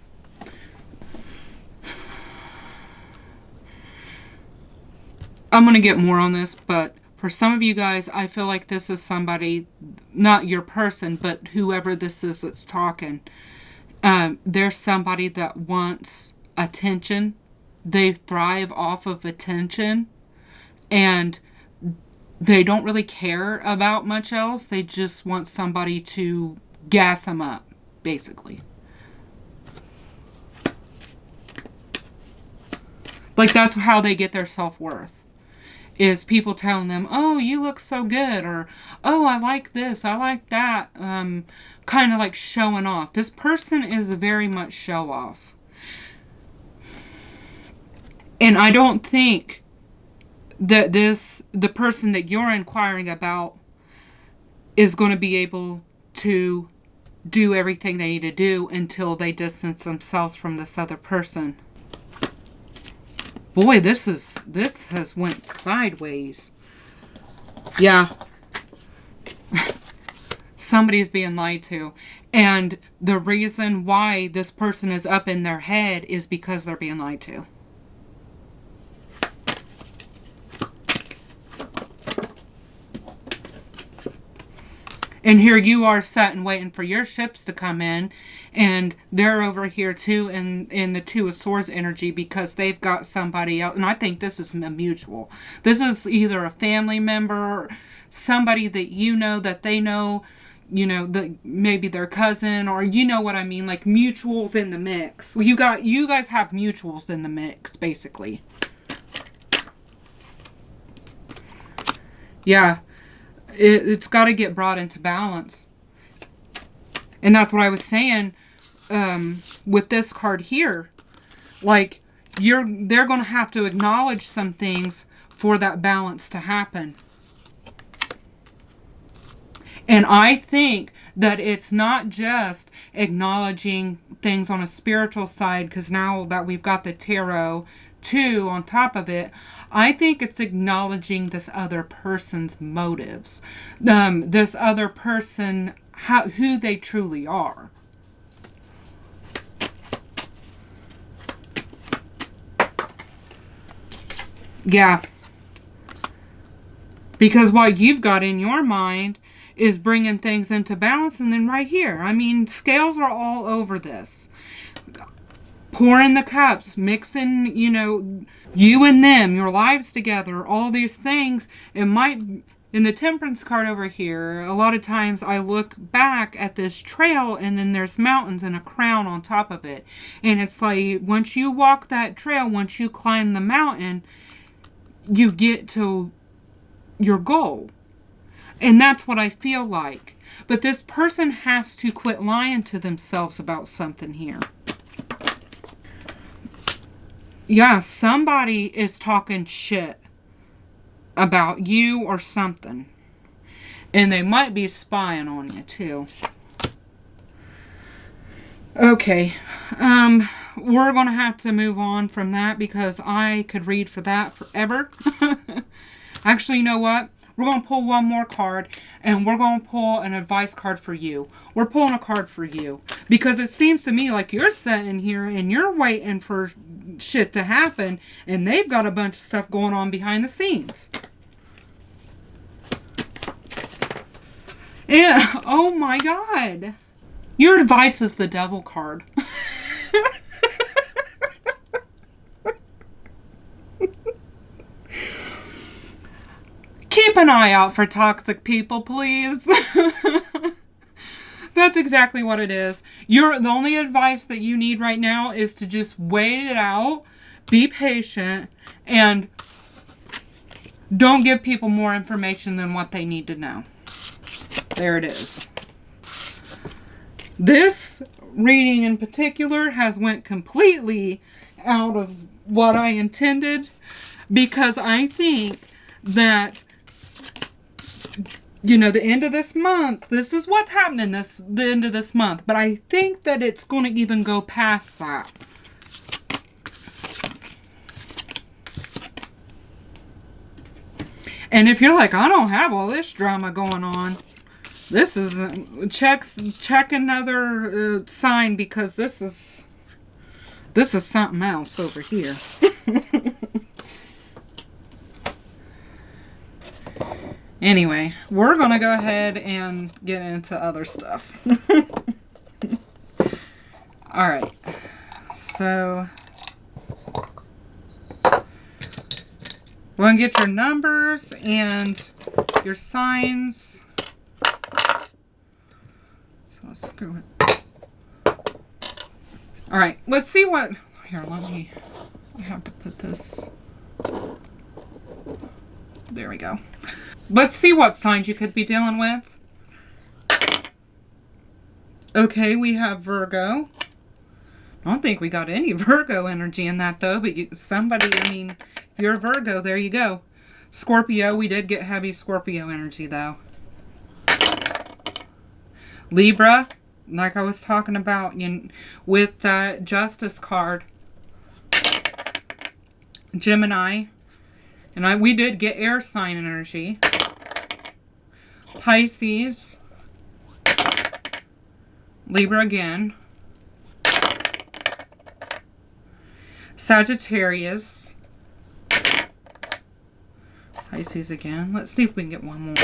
[SPEAKER 1] I'm going to get more on this, but for some of you guys, I feel like this is somebody, not your person, but whoever this is that's talking. There's somebody that wants attention. They thrive off of attention. And they don't really care about much else. They just want somebody to gas them up, basically. Like, that's how they get their self-worth. Is people telling them, oh, you look so good. Or, oh, I like this. I like that. Kind of like showing off. This person is very much show-off. And I don't think that the person that you're inquiring about is going to be able to do everything they need to do until they distance themselves from this other person. Boy, this has went sideways. Yeah. Somebody's being lied to. And the reason why this person is up in their head is because they're being lied to. And here you are sitting waiting for your ships to come in. And they're over here too in the Two of Swords energy because they've got somebody else. And I think this is a mutual. This is either a family member or somebody that you know that they know, you know, maybe their cousin, or you know what I mean, like mutuals in the mix. You guys have mutuals in the mix, basically. Yeah. It's got to get brought into balance. And that's what I was saying with this card here. Like, they're going to have to acknowledge some things for that balance to happen. And I think that it's not just acknowledging things on a spiritual side, because now that we've got the tarot too on top of it, I think it's acknowledging this other person's motives. This other person, who they truly are. Yeah. Because what you've got in your mind is bringing things into balance. And then right here, I mean, scales are all over this. Pouring the cups, mixing, you know, you and them, your lives together, all these things. It might, in the Temperance card over here, a lot of times I look back at this trail and then there's mountains and a crown on top of it. And it's like, once you walk that trail, once you climb the mountain, you get to your goal. And that's what I feel like. But this person has to quit lying to themselves about something here. Yeah, somebody is talking shit about you or something. And they might be spying on you too. Okay. We're going to have to move on from that because I could read for that forever. Actually, you know what? We're going to pull one more card, and we're going to pull an advice card for you. We're pulling a card for you. Because it seems to me like you're sitting here and you're waiting for shit to happen, and they've got a bunch of stuff going on behind the scenes. And, oh my God. Your advice is the Devil card. Keep an eye out for toxic people, please. That's exactly what it is. The only advice that you need right now is to just wait it out, be patient, and don't give people more information than what they need to know. There it is. This reading in particular has went completely out of what I intended, because I think that, you know, the end of this month, this is what's happening the end of this month. But I think that it's going to even go past that. And if you're like, I don't have all this drama going on, this is, check another sign, because this is something else over here. Anyway, we're going to go ahead and get into other stuff. Alright. So, we're going to get your numbers and your signs. So, let's screw it. Alright, let's see what... Here, I have to put this... There we go. Let's see what signs you could be dealing with. Okay, we have Virgo. I don't think we got any Virgo energy in that, though. But somebody, I mean, if you're a Virgo, there you go. Scorpio, we did get heavy Scorpio energy, though. Libra, like I was talking about with that Justice card. Gemini. And we did get air sign energy. Pisces. Libra again. Sagittarius. Pisces again. Let's see if we can get one more.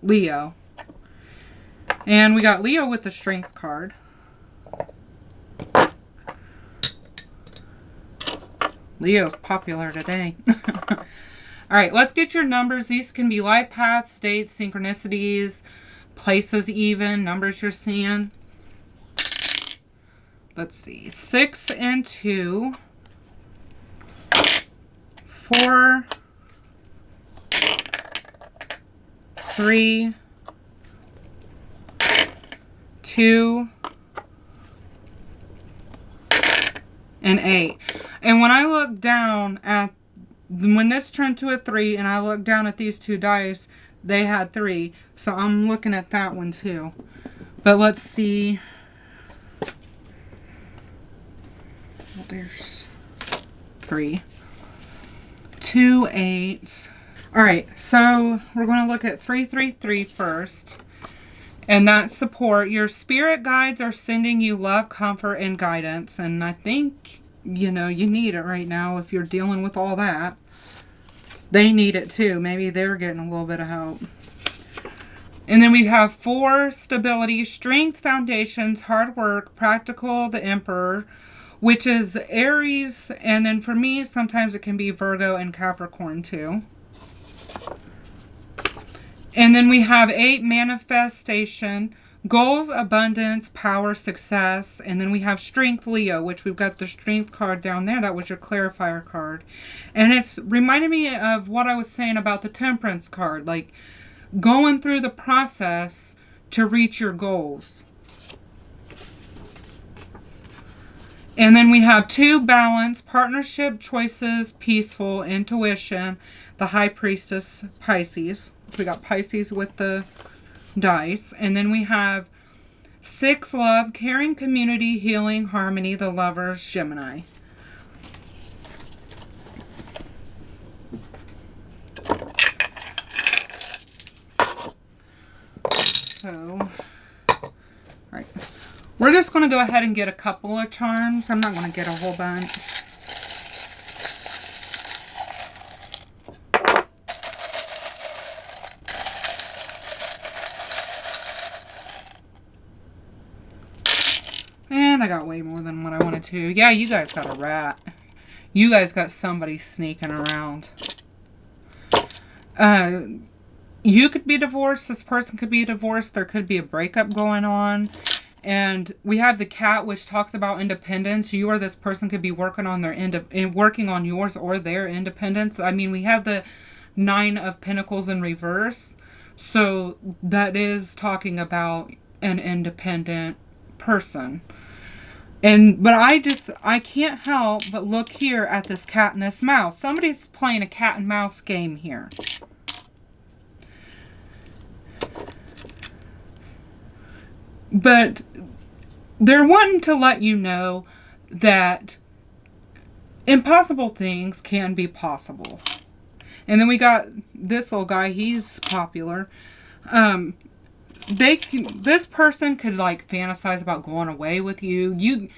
[SPEAKER 1] Leo. And we got Leo with the Strength card. Leo's popular today. Alright, let's get your numbers. These can be life paths, states, synchronicities, places even, numbers you're seeing. Let's see. 6 and 2. 4. 3. 2. And 8. And when I look down at, when this turned to a 3 and I look down at these two dice, they had 3. So I'm looking at that one too. But let's see. Well, there's 3. 2, 8. Alright, so we're going to look at 333 first. And that's support. Your spirit guides are sending you love, comfort, and guidance. And I think, you know, you need it right now if you're dealing with all that. They need it too. Maybe they're getting a little bit of help. And then we have 4, stability, strength, foundations, hard work, practical, the Emperor, which is Aries. And then for me, sometimes it can be Virgo and Capricorn too. And then we have 8, manifestation, goals, abundance, power, success. And then we have strength, Leo, which we've got the strength card down there. That was your clarifier card. And it's reminded me of what I was saying about the temperance card. Like going through the process to reach your goals. And then we have 2, balance, partnership, choices, peaceful, intuition, the high priestess, Pisces. We got Pisces with the dice. And then we have 6, love, caring, community, healing, harmony, the lovers, Gemini. So, alright. We're just going to go ahead and get a couple of charms. I'm not going to get a whole bunch. And I got way more than what I wanted to. Yeah, you guys got a rat. You guys got somebody sneaking around. You could be divorced. This person could be divorced. There could be a breakup going on. And we have the cat, which talks about independence. You or this person could be working on their working on yours or their independence. I mean, we have the 9 of Pentacles in reverse. So that is talking about an independent person. But I can't help but look here at this cat and this mouse. Somebody's playing a cat and mouse game here. But they're wanting to let you know that impossible things can be possible. And then we got this little guy. He's popular. This person could like fantasize about going away with you.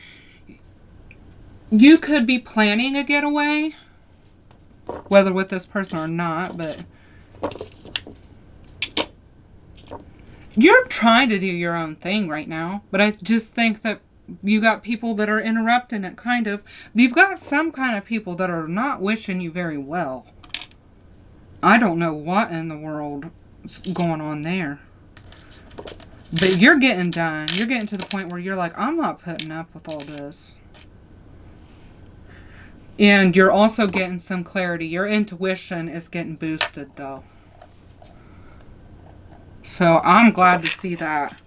[SPEAKER 1] You could be planning a getaway, whether with this person or not, but you're trying to do your own thing right now. But I just think that you got people that are interrupting it, kind of. You've got some kind of people that are not wishing you very well. I don't know what in the world is going on there. But you're getting done. You're getting to the point where you're like, I'm not putting up with all this. And you're also getting some clarity. Your intuition is getting boosted, though. So I'm glad to see that.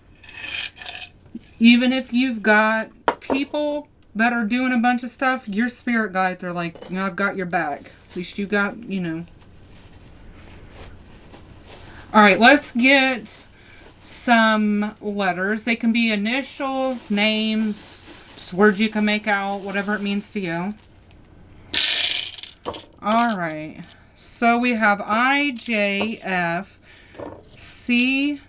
[SPEAKER 1] Even if you've got people that are doing a bunch of stuff, your spirit guides are like, you know, I've got your back. At least you got, you know. Alright, let's get some letters. They can be initials, names, just words you can make out, whatever it means to you. All right. So we have I, J, F, C,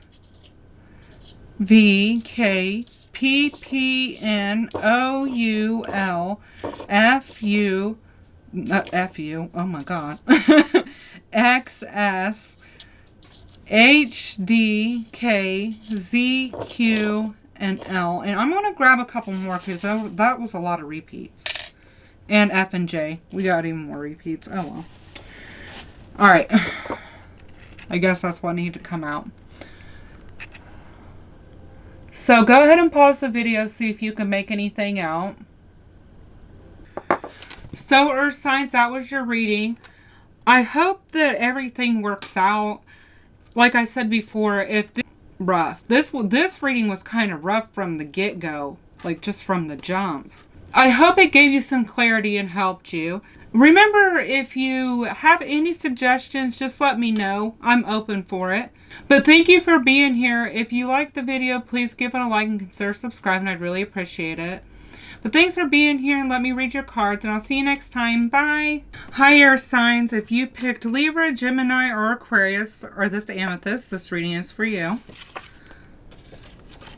[SPEAKER 1] V, K, P, P, N, O, U, L, F, U, F, U, oh my God, X, S, H, D, K, Z, Q, and L. And I'm going to grab a couple more because that was a lot of repeats. And F and J. We got even more repeats. Oh well. Alright. I guess that's what needed to come out. So go ahead and pause the video, see if you can make anything out. So Earth signs, that was your reading. I hope that everything works out. Like I said before, if this rough. This reading was kind of rough from the get-go, like just from the jump. I hope it gave you some clarity and helped you. Remember, if you have any suggestions, just let me know. I'm open for it. But thank you for being here. If you liked the video, please give it a like and consider subscribing. I'd really appreciate it. But thanks for being here and let me read your cards, and I'll see you next time. Bye. Hi, air signs. If you picked Libra, Gemini, or Aquarius, or this amethyst, this reading is for you.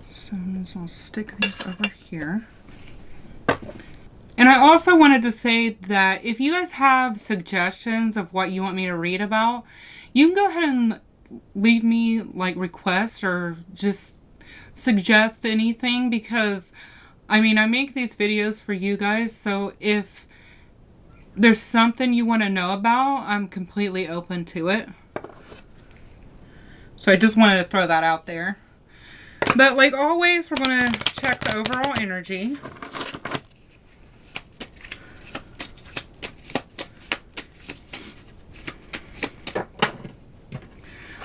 [SPEAKER 1] So I'll stick these over here. And I also wanted to say that if you guys have suggestions of what you want me to read about, you can go ahead and leave me like requests or just suggest anything, because I mean, I make these videos for you guys, so if there's something you want to know about, I'm completely open to it. So I just wanted to throw that out there. But like always, we're going to check the overall energy.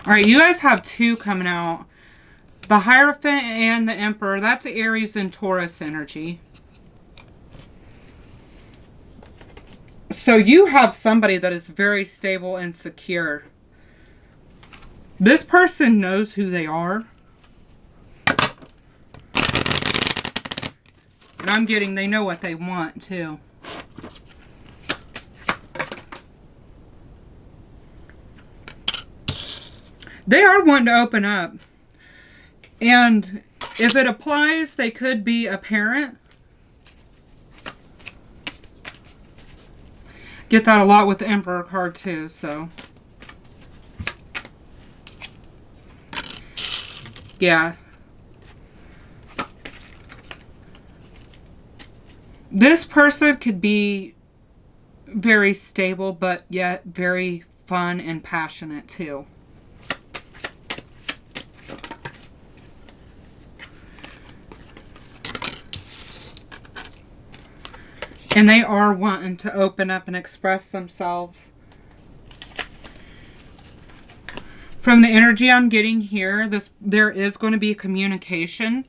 [SPEAKER 1] Alright, you guys have two coming out. The Hierophant and the Emperor. That's Aries and Taurus energy. So you have somebody that is very stable and secure. This person knows who they are. And I'm getting they know what they want too. They are wanting to open up. And if it applies, they could be a parent. Get that a lot with the Emperor card too, so. Yeah. This person could be very stable, but yet very fun and passionate too. And they are wanting to open up and express themselves. From the energy I'm getting here, there is going to be communication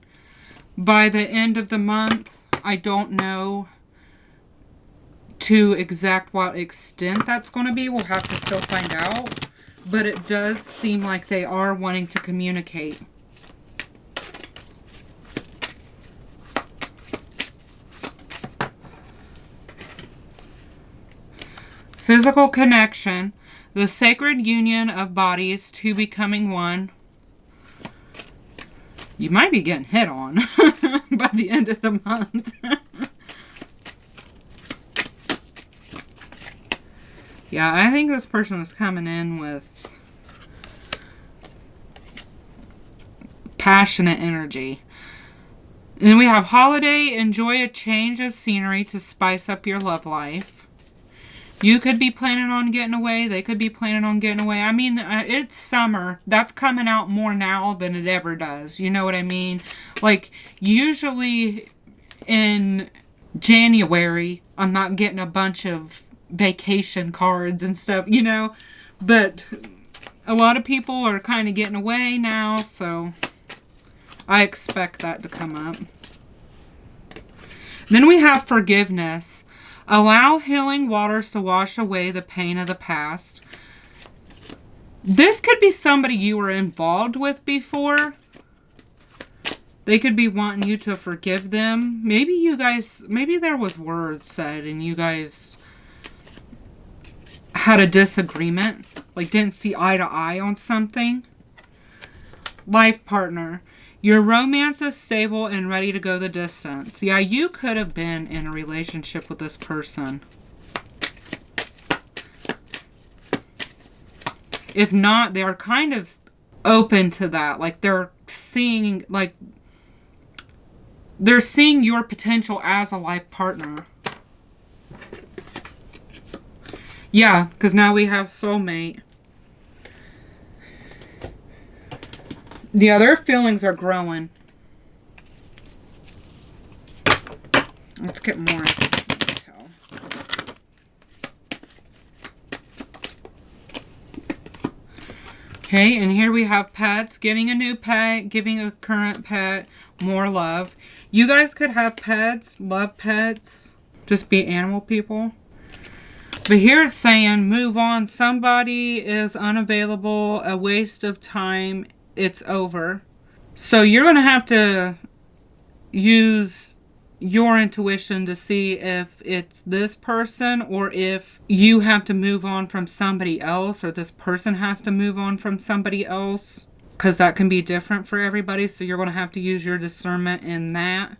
[SPEAKER 1] by the end of the month. I don't know to exact what extent that's going to be. We'll have to still find out. But it does seem like they are wanting to communicate. Physical connection, the sacred union of bodies, two becoming one. You might be getting hit on by the end of the month. Yeah, I think this person is coming in with passionate energy. And then we have holiday, enjoy a change of scenery to spice up your love life. You could be planning on getting away. They could be planning on getting away. I mean, it's summer. That's coming out more now than it ever does. You know what I mean? Like, usually in January, I'm not getting a bunch of vacation cards and stuff, you know? But a lot of people are kind of getting away now, so I expect that to come up. Then we have forgiveness. Allow healing waters to wash away the pain of the past. This could be somebody you were involved with before. They could be wanting you to forgive them. Maybe you guys, maybe there was words said and you guys had a disagreement, like didn't see eye to eye on something. Life partner. Your romance is stable and ready to go the distance. Yeah, you could have been in a relationship with this person. If not, they are kind of open to that. Like they're seeing your potential as a life partner. Yeah, because now we have soulmate. Yeah, their feelings are growing. Let's get more detail. Okay, and here we have pets. Getting a new pet, giving a current pet more love. You guys could have pets, love pets, just be animal people. But here it's saying, move on. Somebody is unavailable, a waste of time, it's over. So you're going to have to use your intuition to see if it's this person or if you have to move on from somebody else or this person has to move on from somebody else. Because that can be different for everybody. So you're going to have to use your discernment in that.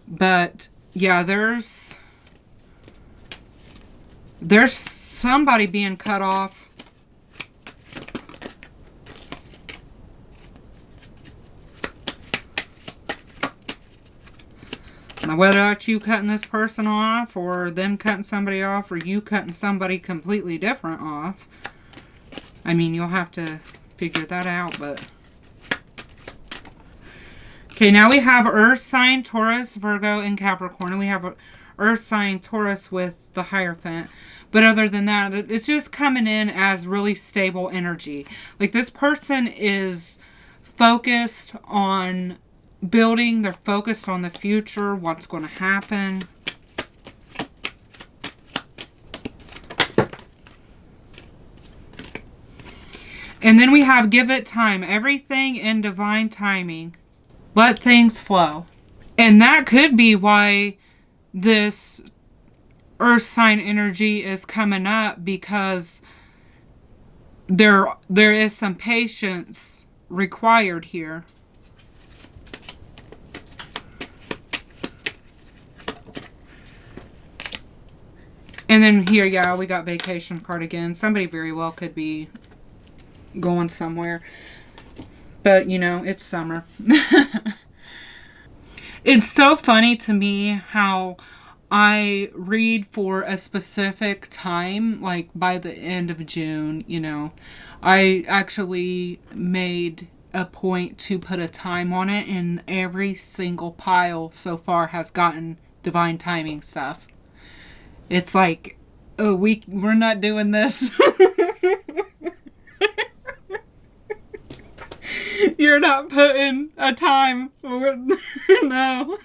[SPEAKER 1] But yeah, there's somebody being cut off. Now, whether that's you cutting this person off or them cutting somebody off or you cutting somebody completely different off. I mean, you'll have to figure that out, but... Okay, now we have Earth sign, Taurus, Virgo, and Capricorn. And we have Earth sign, Taurus with the Hierophant. But other than that, it's just coming in as really stable energy. Like this person is focused on building. They're focused on the future, what's going to happen. And then we have give it time. Everything in divine timing. Let things flow. And that could be why this Earth sign energy is coming up, because there is some patience required here. And then here, yeah, we got vacation card again. Somebody very well could be going somewhere. But, you know, it's summer. It's so funny to me how I read for a specific time, like by the end of June, you know. I actually made a point to put a time on it, and every single pile so far has gotten divine timing stuff. It's like, oh, we're not doing this. You're not putting a time. No.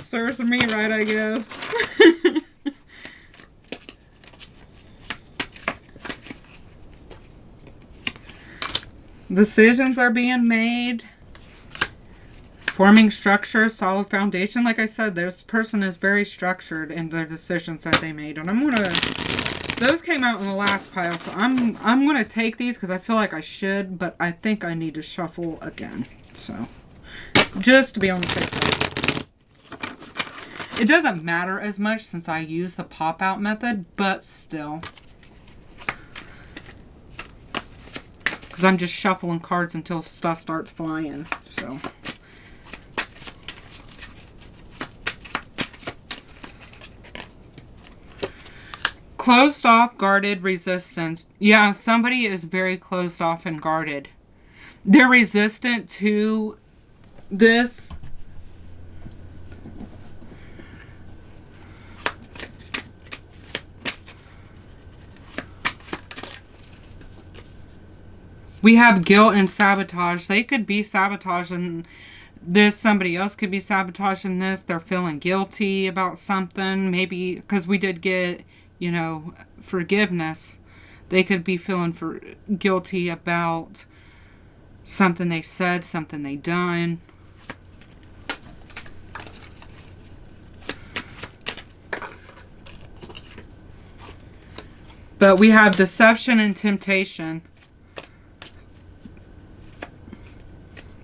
[SPEAKER 1] Serves me right, I guess. Decisions are being made. Forming structure, solid foundation. Like I said, this person is very structured in their decisions that they made. And I'm going to... Those came out in the last pile, so I'm going to take these because I feel like I should, but I think I need to shuffle again. So, just to be on the safe side. It doesn't matter as much since I use the pop-out method, but still. Because I'm just shuffling cards until stuff starts flying, so... Closed off, guarded, resistance. Yeah, somebody is very closed off and guarded. They're resistant to this. We have guilt and sabotage. They could be sabotaging this. Somebody else could be sabotaging this. They're feeling guilty about something. Maybe because we did get... you know, forgiveness. They could be feeling guilty about something they said, something they done. But we have deception and temptation.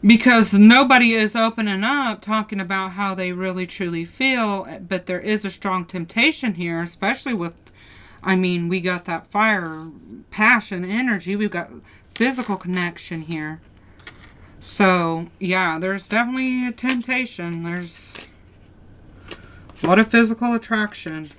[SPEAKER 1] Because nobody is opening up, talking about how they really truly feel. But there is a strong temptation here, especially with, I mean, we got that fire, passion, energy. We've got physical connection here. So, yeah, there's definitely a temptation. There's a lot of physical attraction.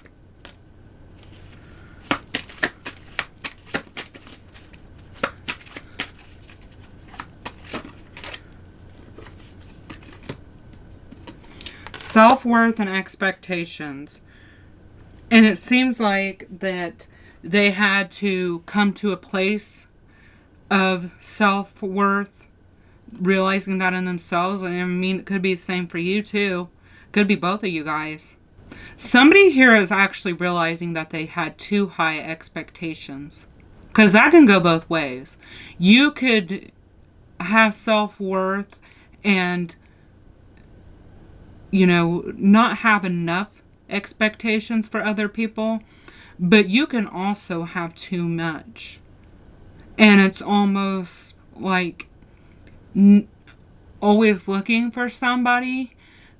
[SPEAKER 1] Self-worth and expectations. And it seems like that they had to come to a place of self-worth, realizing that in themselves. And I mean, it could be the same for you too. Could be both of you guys. Somebody here is actually realizing that they had too high expectations. Because that can go both ways. You could have self-worth and, you know, not have enough expectations for other people, but you can also have too much. And it's almost like always looking for somebody,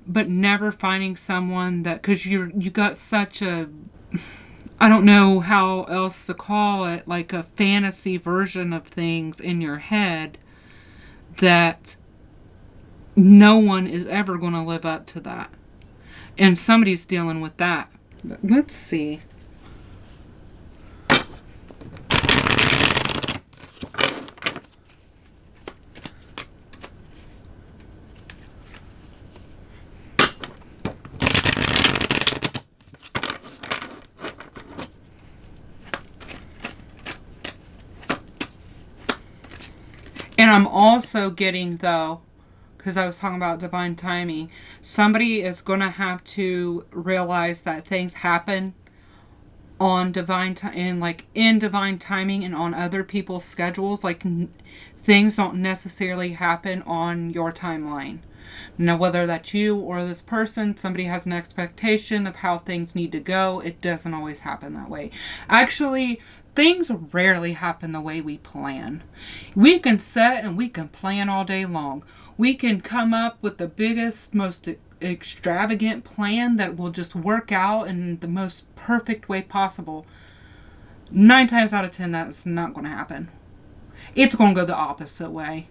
[SPEAKER 1] but never finding someone that, because you got such a, I don't know how else to call it, like a fantasy version of things in your head, that no one is ever going to live up to that. And somebody's dealing with that. But let's see. And I'm also getting, though, because I was talking about divine timing, somebody is going to have to realize that things happen on divine time, like in divine timing, and on other people's schedules. Like things don't necessarily happen on your timeline. Now, whether that's you or this person, somebody has an expectation of how things need to go. It doesn't always happen that way. Actually, things rarely happen the way we plan. We can set and we can plan all day long. We can come up with the biggest, most extravagant plan that will just work out in the most perfect way possible. 9 times out of 10, that's not going to happen. It's going to go the opposite way.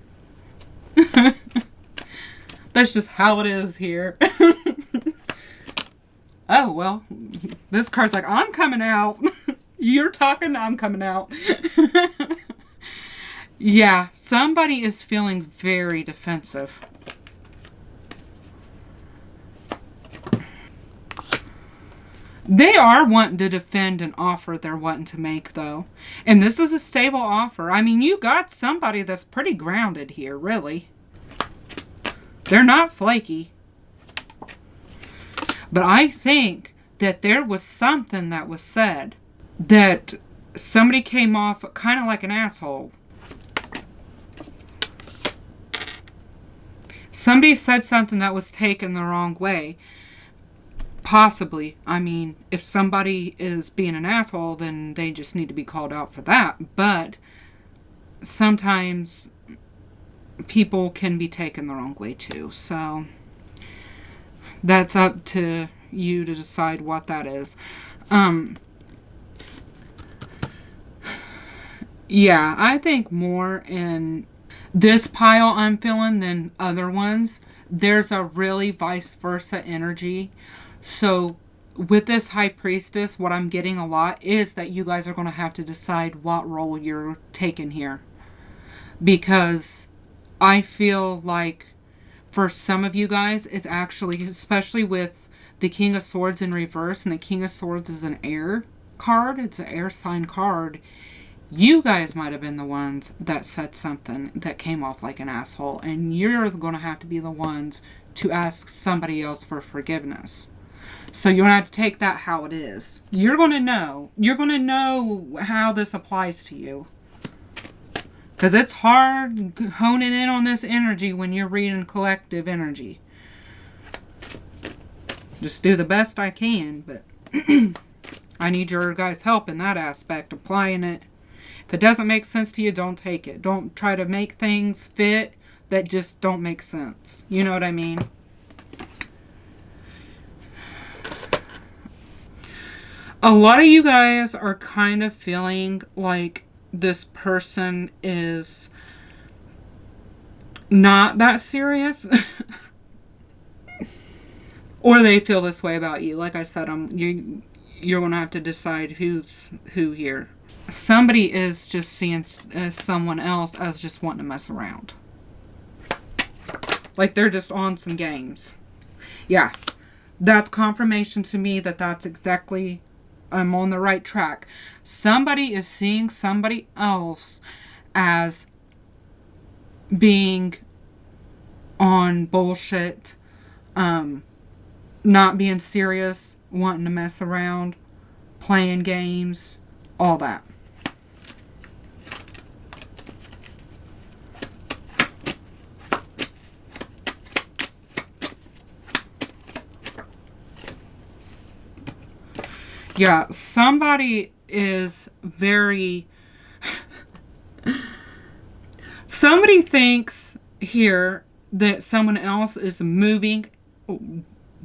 [SPEAKER 1] That's just how it is here. Oh, well, this card's like, I'm coming out. You're talking, I'm coming out. Yeah, somebody is feeling very defensive. They are wanting to defend an offer they're wanting to make, though. And this is a stable offer. I mean, you got somebody that's pretty grounded here, really. They're not flaky. But I think that there was something that was said that somebody came off kind of like an asshole. Somebody said something that was taken the wrong way. Possibly. I mean, if somebody is being an asshole, then they just need to be called out for that. But sometimes people can be taken the wrong way too. So that's up to you to decide what that is. Yeah, I think more in this pile I'm feeling than other ones. There's a really vice versa energy. So with this High Priestess, what I'm getting a lot is that you guys are going to have to decide what role you're taking here. Because I feel like for some of you guys, it's actually, especially with the King of Swords in reverse, and the King of Swords is an air card. It's an air sign card. You guys might have been the ones that said something that came off like an asshole. And you're going to have to be the ones to ask somebody else for forgiveness. So you're going to have to take that how it is. You're going to know. You're going to know how this applies to you. Because it's hard honing in on this energy when you're reading collective energy. Just do the best I can, but I need your guys' help in that aspect, applying it. If it doesn't make sense to you, don't take it. Don't try to make things fit that just don't make sense. You know what I mean? A lot of you guys are kind of feeling like this person is not that serious. Or they feel this way about you. Like I said, you're going to have to decide who's who here. Somebody is just seeing someone else as just wanting to mess around. Like they're just on some games. Yeah. That's confirmation to me that that's exactly... I'm on the right track. Somebody is seeing somebody else as being on bullshit, not being serious, wanting to mess around, playing games, all that. Yeah, somebody is very... Somebody thinks here that someone else is moving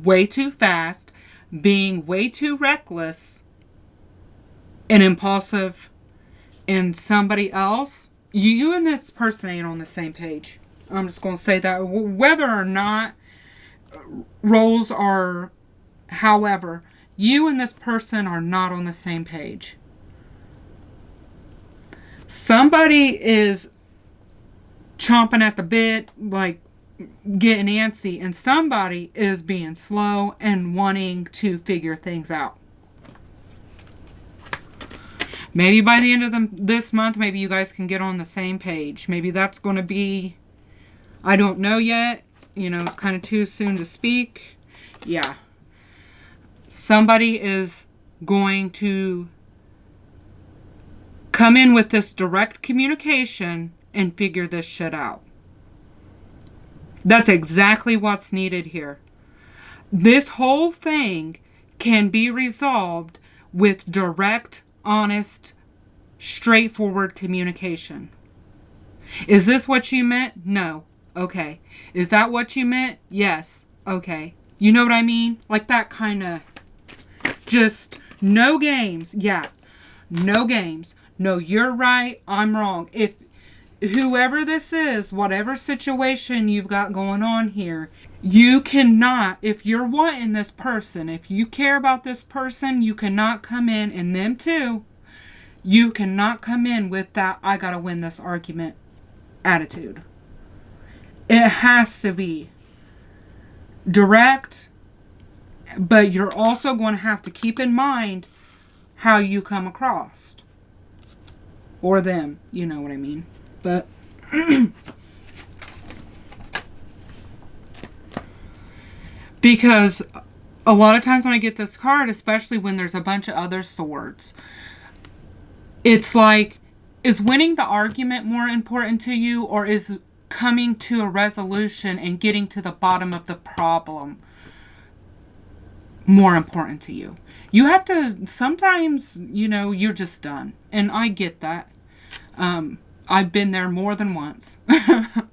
[SPEAKER 1] way too fast, being way too reckless and impulsive, and somebody else, you and this person ain't on the same page. I'm just going to say that. Whether or not roles are, however... You and this person are not on the same page. Somebody is chomping at the bit, like getting antsy, and somebody is being slow and wanting to figure things out. Maybe by the end of this month, maybe you guys can get on the same page. Maybe that's going to be, I don't know yet. You know, it's kind of too soon to speak. Yeah. Somebody is going to come in with this direct communication and figure this shit out. That's exactly what's needed here. This whole thing can be resolved with direct, honest, straightforward communication. Is this what you meant? No. Okay. Is that what you meant? Yes. Okay. You know what I mean? Like that kind of... Just no games. Yeah. No games. No, you're right. I'm wrong. If whoever this is, whatever situation you've got going on here, you cannot, if you're wanting this person, if you care about this person, you cannot come in, and them too, you cannot come in with that I gotta win this argument attitude. It has to be direct. But you're also going to have to keep in mind how you come across. Or them. You know what I mean. But... because a lot of times when I get this card, especially when there's a bunch of other swords, it's like, is winning the argument more important to you? Or is coming to a resolution and getting to the bottom of the problem more important to you? You have to, sometimes, you know, you're just done. And I get that. I've been there more than once.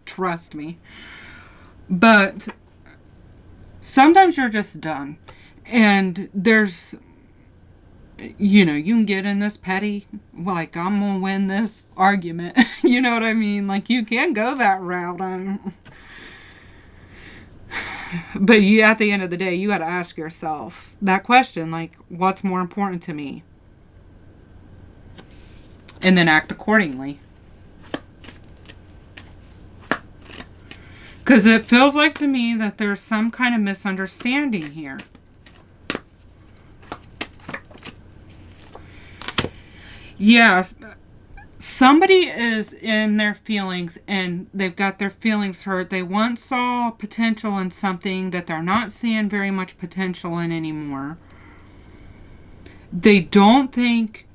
[SPEAKER 1] Trust me. But sometimes you're just done. And there's, you know, you can get in this petty, like, I'm going to win this argument. You know what I mean? Like, you can go that route. But you, at the end of the day, you got to ask yourself that question, like, what's more important to me? And then act accordingly. Because it feels like to me that there's some kind of misunderstanding here. Yes. Somebody is in their feelings and they've got their feelings hurt. They once saw potential in something that they're not seeing very much potential in anymore. They don't think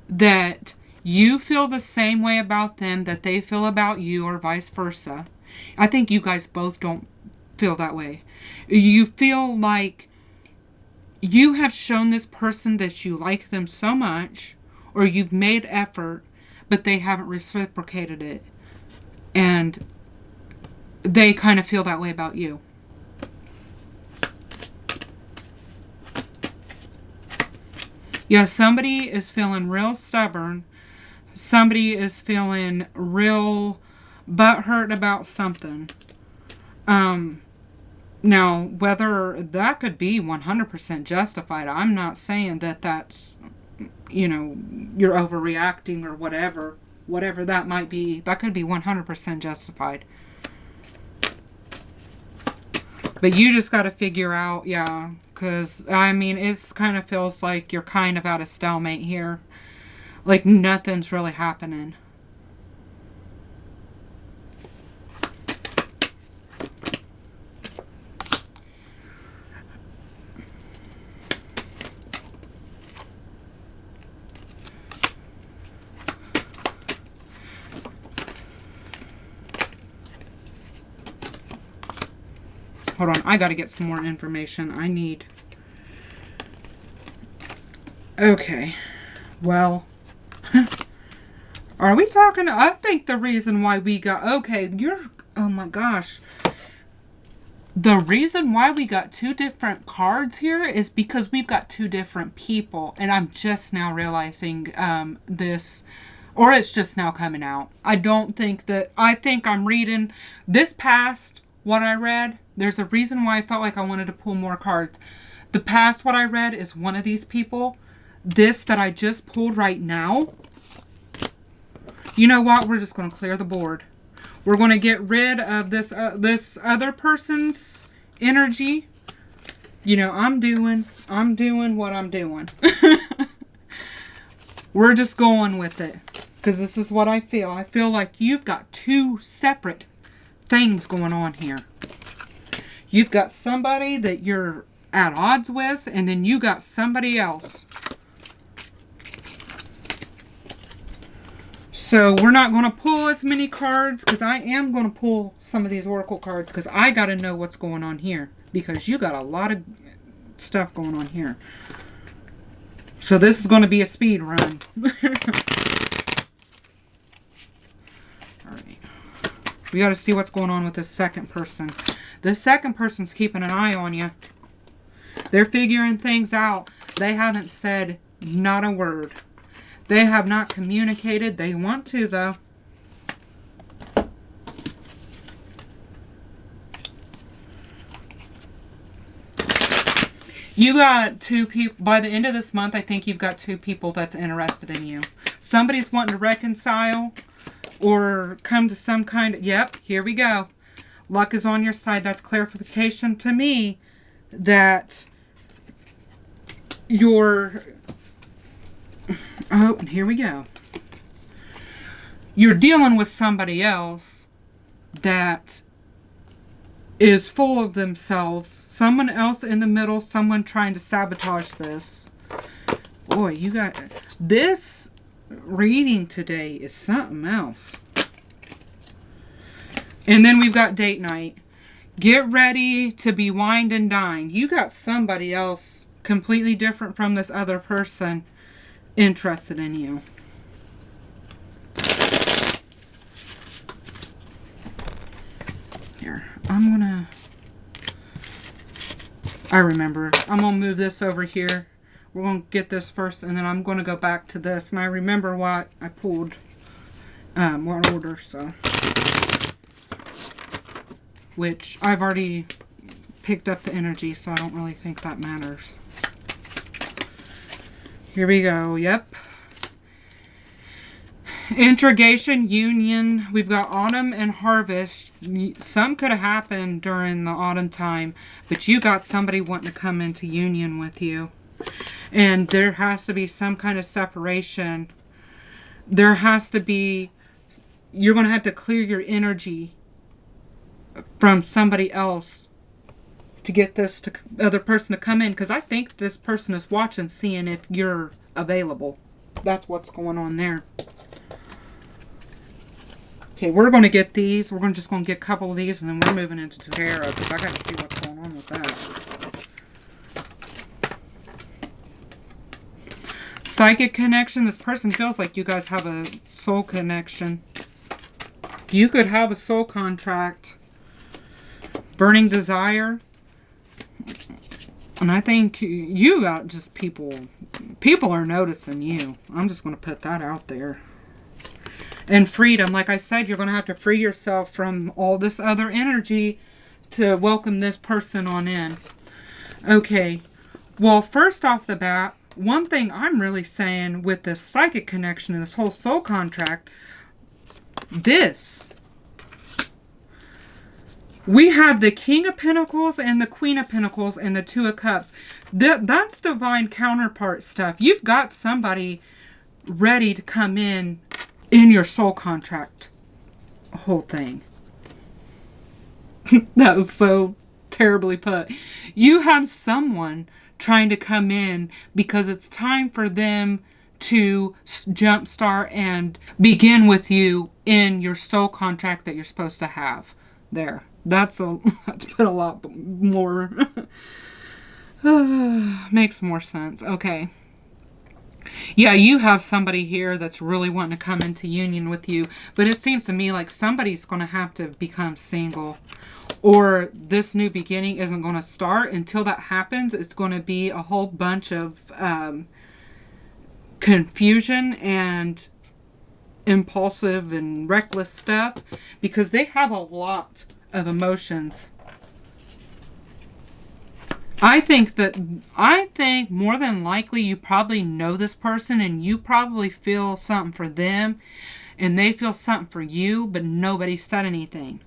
[SPEAKER 1] that you feel the same way about them that they feel about you, or vice versa. I think you guys both don't feel that way. You feel like you have shown this person that you like them so much, or you've made effort, but they haven't reciprocated it. And they kind of feel that way about you. Yeah, somebody is feeling real stubborn. Somebody is feeling real butthurt about something. Now, whether that could be 100% justified, I'm not saying that that's, you know, you're overreacting or whatever. Whatever that might be, that could be 100% justified. But you just got to figure out, yeah, because, I mean, it kind of feels like you're kind of at a stalemate here. Like nothing's really happening. Hold on, I gotta get some more information. I need... Okay. Well... Are we talking... I think the reason why we got... Okay, you're... Oh my gosh. The reason why we got two different cards here is because we've got two different people. And I'm just now realizing this... Or it's just now coming out. I don't think that... I think I'm reading this past what I read. There's a reason why I felt like I wanted to pull more cards. The past what I read is one of these people. This that I just pulled right now. You know what? We're just going to clear the board. We're going to get rid of this other person's energy. You know, I'm doing what I'm doing. We're just going with it. Because this is what I feel. I feel like you've got two separate things going on here. You've got somebody that you're at odds with, and then you got somebody else. So we're not going to pull as many cards, because I am going to pull some of these oracle cards, because I got to know what's going on here. Because you got a lot of stuff going on here. So this is going to be a speed run. Alright. We got to see what's going on with this second person. The second person's keeping an eye on you. They're figuring things out. They haven't said not a word. They have not communicated. They want to, though. You got two people. By the end of this month, I think you've got two people that's interested in you. Somebody's wanting to reconcile or come to some kind of... Yep, here we go. Luck is on your side. That's clarification to me that you're... Oh, and here we go. You're dealing with somebody else that is full of themselves. Someone else in the middle. Someone trying to sabotage this. Boy, you got... This reading today is something else. And then we've got date night. Get ready to be wined and dined. You got somebody else completely different from this other person interested in you. Here, I'm gonna... I remember. I'm gonna move this over here. We're gonna get this first, and then I'm gonna go back to this. And I remember what I pulled, what order, so... Which I've already picked up the energy, so I don't really think that matters. Here we go. Yep. Intrigation, union. We've got autumn and harvest. Some could have happened during the autumn time, but you got somebody wanting to come into union with you. And there has to be some kind of separation. There has to be... You're going to have to clear your energy from somebody else to get this other person to come in, because I think this person is watching, seeing if you're available. That's what's going on there. Okay, we're going to get these. We're just going to get a couple of these, and then we're moving into tarot, because I got to see what's going on with that. Psychic connection. This person feels like you guys have a soul connection. You could have a soul contract. Burning desire. And I think you got just people are noticing you. I'm just going to put that out there. And freedom. Like I said, you're going to have to free yourself from all this other energy to welcome this person on in. Okay. Well, first off the bat, one thing I'm really saying with this psychic connection and this whole soul contract, we have the King of Pentacles and the Queen of Pentacles and the Two of Cups. That's divine counterpart stuff. You've got somebody ready to come in your soul contract whole thing. That was so terribly put. You have someone trying to come in because it's time for them to jumpstart and begin with you in your soul contract that you're supposed to have. There. That's put a lot more. Makes more sense. Okay. Yeah, you have somebody here that's really wanting to come into union with you. But it seems to me like somebody's going to have to become single. Or this new beginning isn't going to start. Until that happens, it's going to be a whole bunch of confusion and impulsive and reckless stuff. Because they have a lot of emotions. I think more than likely you probably know this person and you probably feel something for them and they feel something for you, but nobody said anything.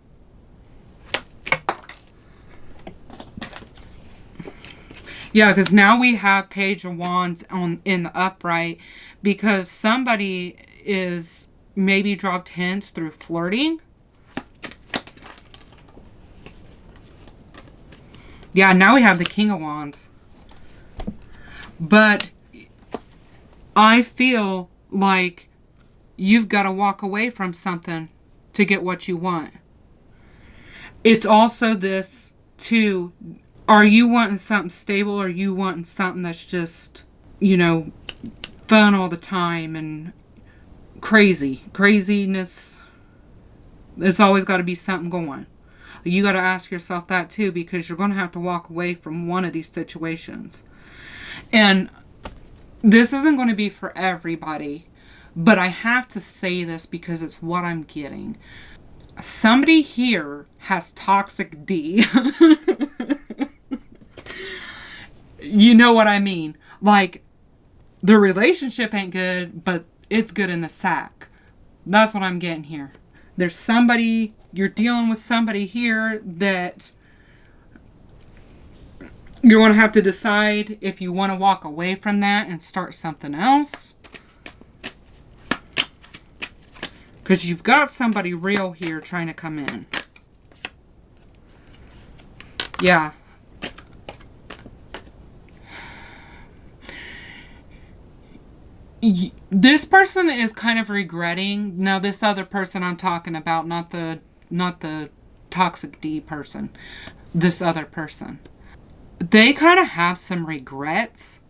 [SPEAKER 1] Yeah, because now we have Page of Wands in the upright because somebody is maybe dropped hints through flirting. Yeah, now we have the King of Wands. But I feel like you've got to walk away from something to get what you want. It's also this, too, are you wanting something stable or are you wanting something that's just, fun all the time and craziness? There's always got to be something going. You got to ask yourself that too, because you're going to have to walk away from one of these situations. And this isn't going to be for everybody, but I have to say this because it's what I'm getting. Somebody here has toxic D. You know what I mean? Like, the relationship ain't good, but it's good in the sack. That's what I'm getting here. There's somebody... You're dealing with somebody here that you're going to have to decide if you want to walk away from that and start something else. Because you've got somebody real here trying to come in. Yeah. This person is kind of regretting. Now, this other person I'm talking about, not the toxic D person, this other person. They kind of have some regrets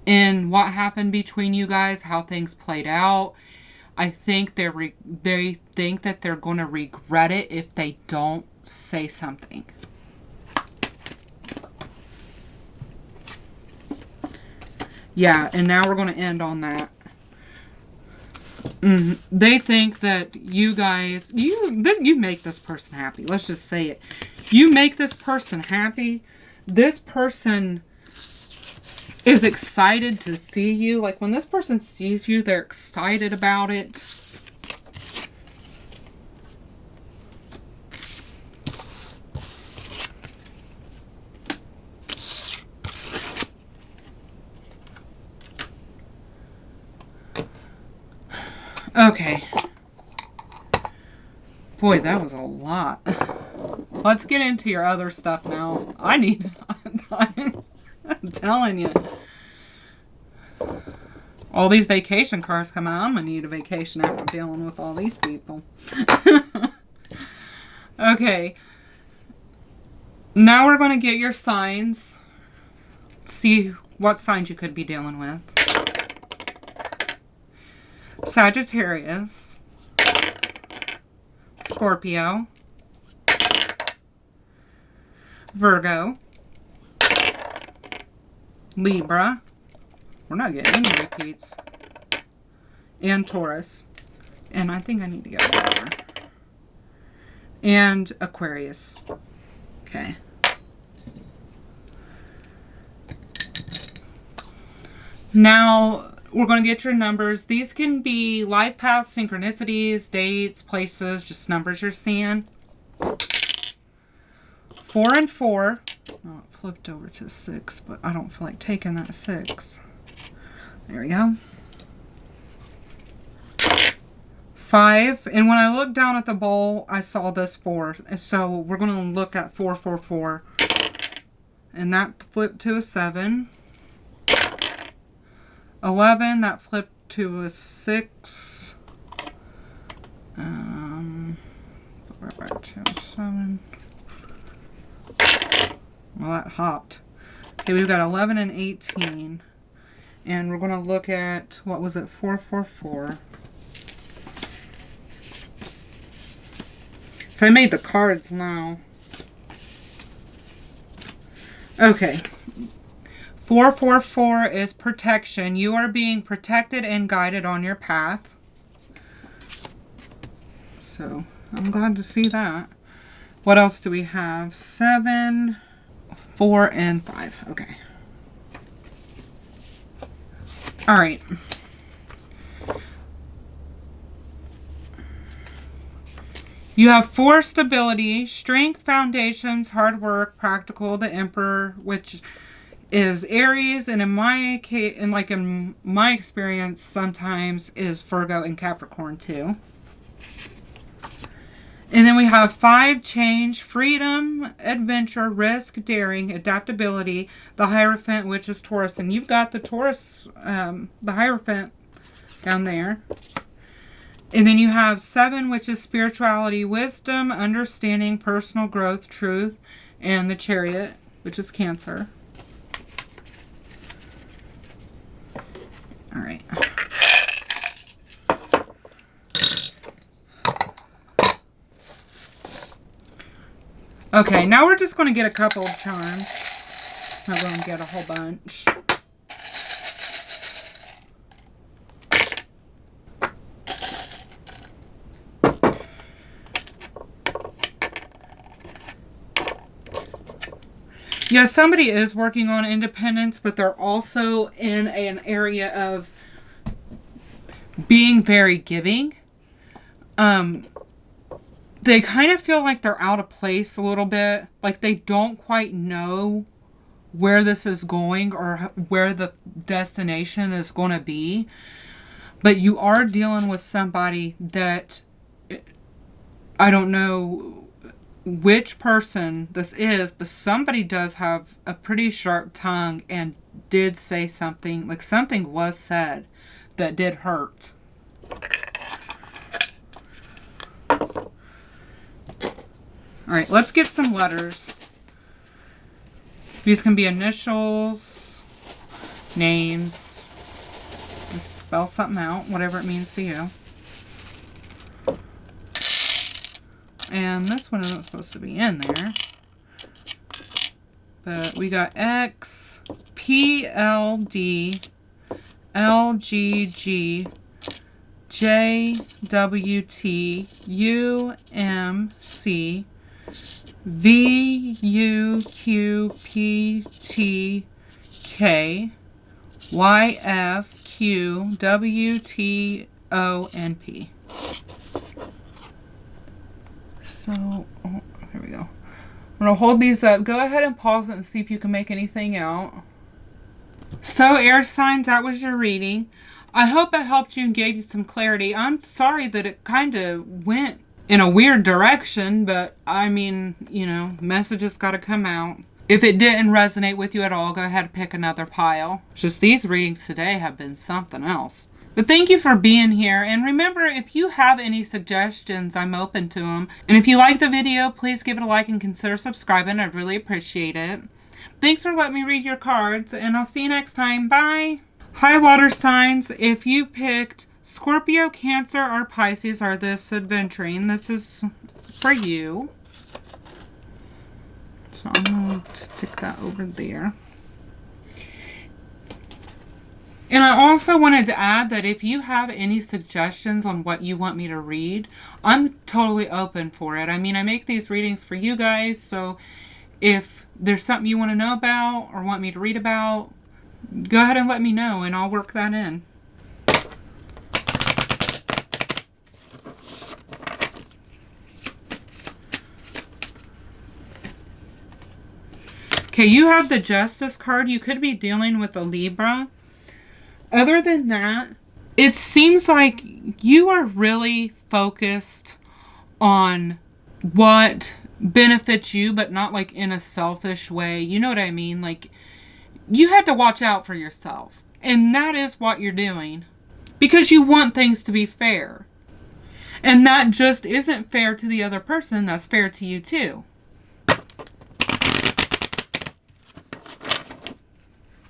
[SPEAKER 1] in what happened between you guys, how things played out. I think they think that they're going to regret it if they don't say something. Yeah, and now we're going to end on that. They think that you guys, you make this person happy. Let's just say it. You make this person happy. This person is excited to see you. Like when this person sees you, they're excited about it. Okay. Boy, that was a lot. Let's get into your other stuff now. I'm telling you. All these vacation cards come out. I'm going to need a vacation after dealing with all these people. Okay. Now we're going to get your signs. See what signs you could be dealing with. Sagittarius, Scorpio, Virgo, Libra. We're not getting any repeats. And Taurus. And I think I need to get one more. And Aquarius. Okay. Now, we're going to get your numbers. These can be life paths, synchronicities, dates, places, just numbers you're seeing. 4 and 4. Oh, it flipped over to 6, but I don't feel like taking that 6. There we go. 5. And when I looked down at the bowl, I saw this 4. So we're going to look at 4, 4, 4. And that flipped to a 7. 11, that flipped to a 6. We're back to a 7. Well, that hopped. Okay, we've got 11 and 18. And we're going to look at, what was it, 4, 4, 4. So I made the cards now. Okay. 444 is protection. You are being protected and guided on your path. So, I'm glad to see that. What else do we have? 7, 4, and 5. Okay. Alright. You have 4 stability, strength, foundations, hard work, practical, the Emperor, which is Aries, and in my case, in my experience, sometimes is Virgo and Capricorn too. And then we have 5 change, freedom, adventure, risk, daring, adaptability, the Hierophant, which is Taurus, and you've got the Taurus, the Hierophant down there. And then you have 7, which is spirituality, wisdom, understanding, personal growth, truth, and the Chariot, which is Cancer. All right. Okay, now we're just going to get a couple of charms. Not going to get a whole bunch. Yeah, somebody is working on independence, but they're also in an area of being very giving. They kind of feel like they're out of place a little bit. Like they don't quite know where this is going or where the destination is going to be. But you are dealing with somebody that, I don't know which person this is, but somebody does have a pretty sharp tongue and did say something, like something was said that did hurt. Alright, let's get some letters. These can be initials, names, just spell something out, whatever it means to you. And this one isn't supposed to be in there. But we got X, P, L, D, L, G, G, J, W, T, U, M, C, V, U, Q, P, T, K, Y, F, Q, W, T, O, and P. So, oh, here we go. I'm going to hold these up. Go ahead and pause it and see if you can make anything out. So, air signs, that was your reading. I hope it helped you and gave you some clarity. I'm sorry that it kind of went in a weird direction, but I mean, you know, messages got to come out. If it didn't resonate with you at all, go ahead and pick another pile. Just these readings today have been something else. But thank you for being here. And remember, if you have any suggestions, I'm open to them. And if you like the video, please give it a like and consider subscribing. I'd really appreciate it. Thanks for letting me read your cards, and I'll see you next time. Bye. Hi, water signs. If you picked Scorpio, Cancer, or Pisces are this adventuring. This is for you. So I'm going to stick that over there. And I also wanted to add that if you have any suggestions on what you want me to read, I'm totally open for it. I mean, I make these readings for you guys, so if there's something you want to know about or want me to read about, go ahead and let me know and I'll work that in. Okay, you have the Justice card. You could be dealing with a Libra. Other than that, it seems like you are really focused on what benefits you, but not like in a selfish way. You know what I mean? Like, you have to watch out for yourself. And that is what you're doing. Because you want things to be fair. And that just isn't fair to the other person. That's fair to you too.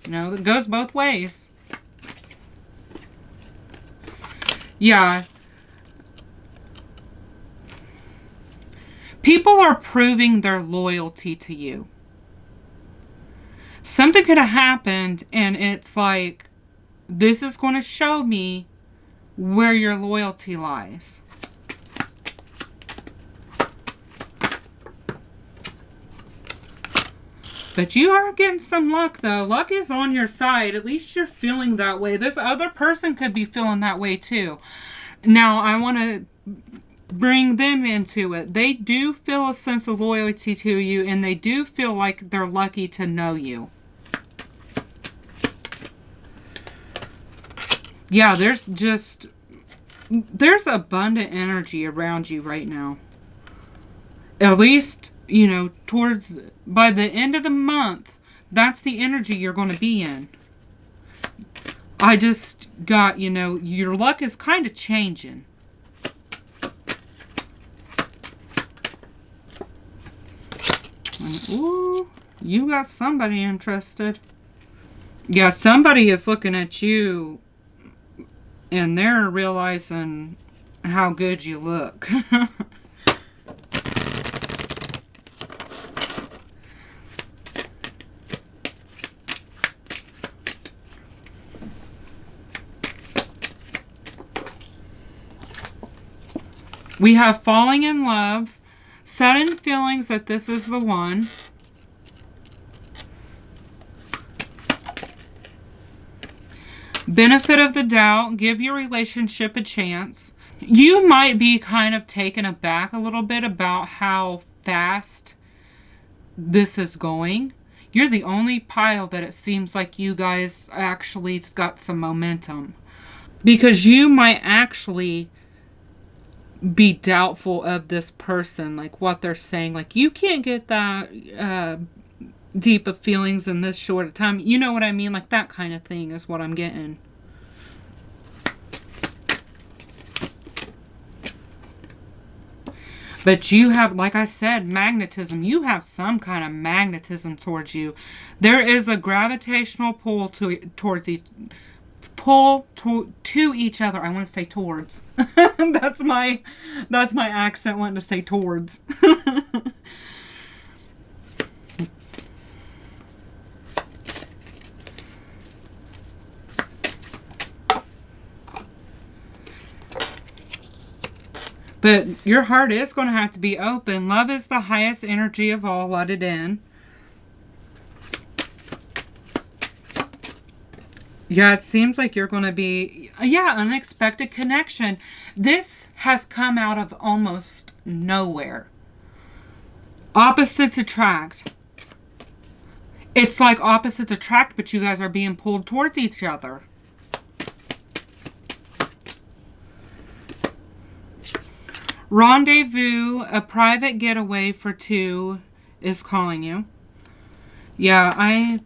[SPEAKER 1] You know, it goes both ways. Yeah. People are proving their loyalty to you. Something could have happened and it's like, this is going to show me where your loyalty lies. But you are getting some luck, though. Luck is on your side. At least you're feeling that way. This other person could be feeling that way, too. Now, I want to bring them into it. They do feel a sense of loyalty to you, and they do feel like they're lucky to know you. Yeah, there's abundant energy around you right now. At least, you know, by the end of the month, that's the energy you're going to be in. I just got, you know, your luck is kind of changing. Ooh, you got somebody interested. Yeah, somebody is looking at you and they're realizing how good you look. We have falling in love, sudden feelings that this is the one. Benefit of the doubt, give your relationship a chance. You might be kind of taken aback a little bit about how fast this is going. You're the only pile that it seems like you guys actually got some momentum. Because you might actually be doubtful of this person, like what they're saying. Like, you can't get that deep of feelings in this short of time. You know what I mean? Like, that kind of thing is what I'm getting. But you have, like I said, magnetism. You have some kind of magnetism towards you. There is a gravitational pull towards each to each other. I want to say towards. that's my accent wanting to say towards. But your heart is going to have to be open. Love is the highest energy of all. Let it in. Yeah, it seems like you're going to be, unexpected connection. This has come out of almost nowhere. Opposites attract. It's like opposites attract, but you guys are being pulled towards each other. Rendezvous, a private getaway for two is calling you. Yeah,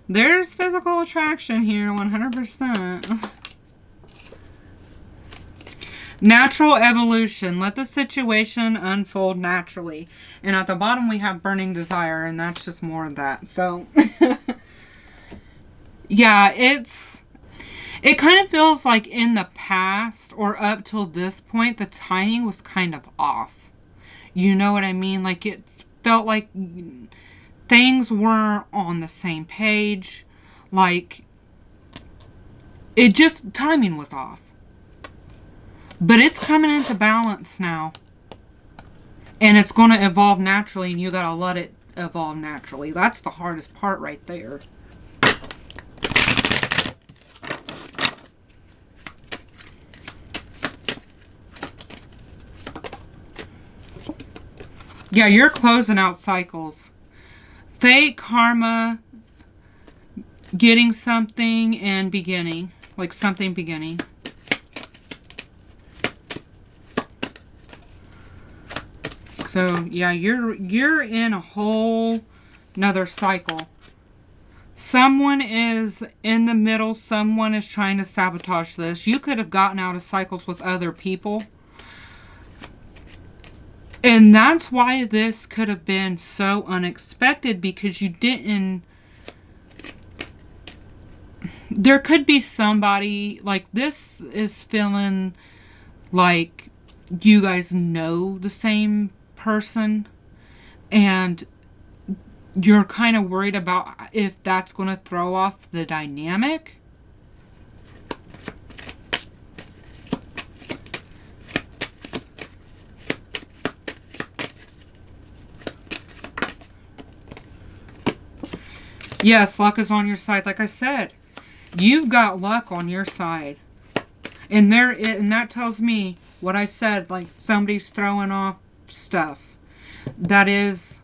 [SPEAKER 1] there's physical attraction here, 100%. Natural evolution. Let the situation unfold naturally. And at the bottom we have burning desire, and that's just more of that. So, yeah, It kind of feels like in the past or up till this point, the timing was kind of off. You know what I mean? Like it felt like things weren't on the same page. Like it just, timing was off. But it's coming into balance now. And it's going to evolve naturally, and you got to let it evolve naturally. That's the hardest part right there. Yeah, you're closing out cycles. Fate, karma, getting something, and beginning. Like something beginning. So, yeah, you're in a whole another cycle. Someone is in the middle. Someone is trying to sabotage this. You could have gotten out of cycles with other people. And that's why this could have been so unexpected, because you didn't... There could be somebody, like this is feeling like you guys know the same person, and you're kind of worried about if that's going to throw off the dynamic. Yes, luck is on your side. Like I said, you've got luck on your side. And that tells me what I said, like somebody's throwing off stuff. That's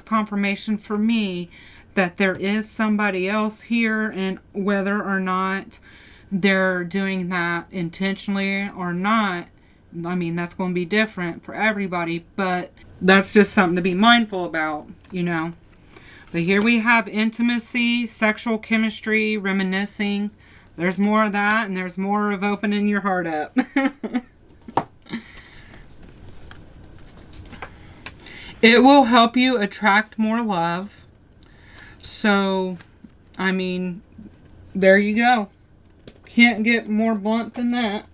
[SPEAKER 1] confirmation for me that there is somebody else here, and whether or not they're doing that intentionally or not, I mean, that's going to be different for everybody, but that's just something to be mindful about, you know. But here we have intimacy, sexual chemistry, reminiscing. There's more of that, and there's more of opening your heart up. It will help you attract more love. So, I mean, there you go. Can't get more blunt than that.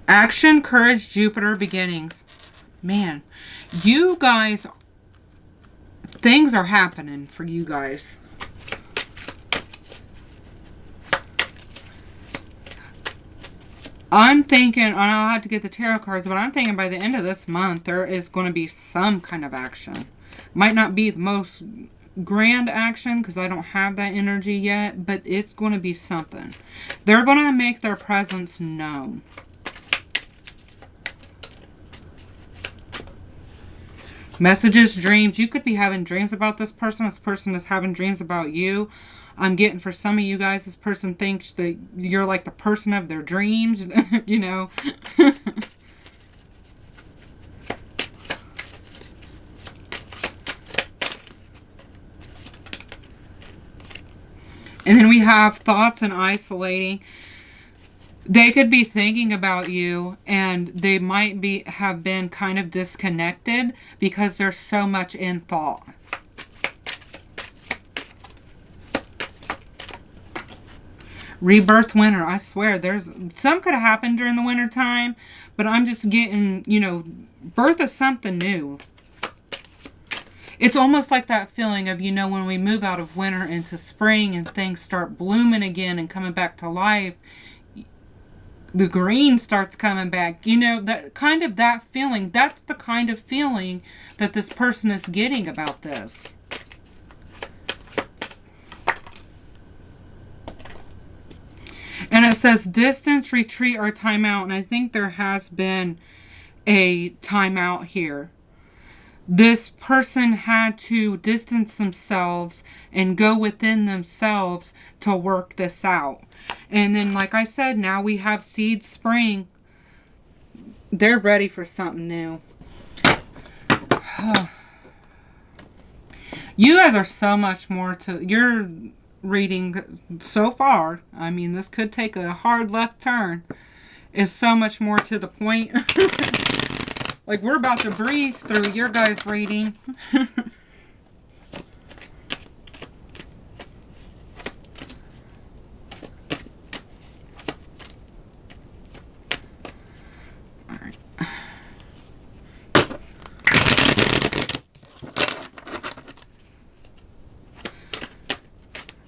[SPEAKER 1] Action, courage, Jupiter, beginnings. Man, you guys, things are happening for you guys. I'm thinking, and I'll have to get the tarot cards, but I'm thinking by the end of this month, there is going to be some kind of action. Might not be the most grand action, because I don't have that energy yet, but it's going to be something. They're going to make their presence known. Messages, dreams. You could be having dreams about this person. This person is having dreams about you. I'm getting, for some of you guys, this person thinks that you're like the person of their dreams, you know. And then we have thoughts and isolating. They could be thinking about you, and they might have been kind of disconnected because there's so much in thought. Rebirth, winter. I swear, some could have happened during the winter time, but I'm just getting, you know, birth of something new. It's almost like that feeling of, you know, when we move out of winter into spring and things start blooming again and coming back to life. The green starts coming back. You know, that kind of that feeling. That's the kind of feeling that this person is getting about this. And it says distance, retreat, or timeout. And I think there has been a timeout here. This person had to distance themselves and go within themselves to work this out. And then, like I said, now we have seed spring. They're ready for something new. You guys are so much more to your reading so far. I mean, this could take a hard left turn. is so much more to the point. Like, we're about to breeze through your guys' reading.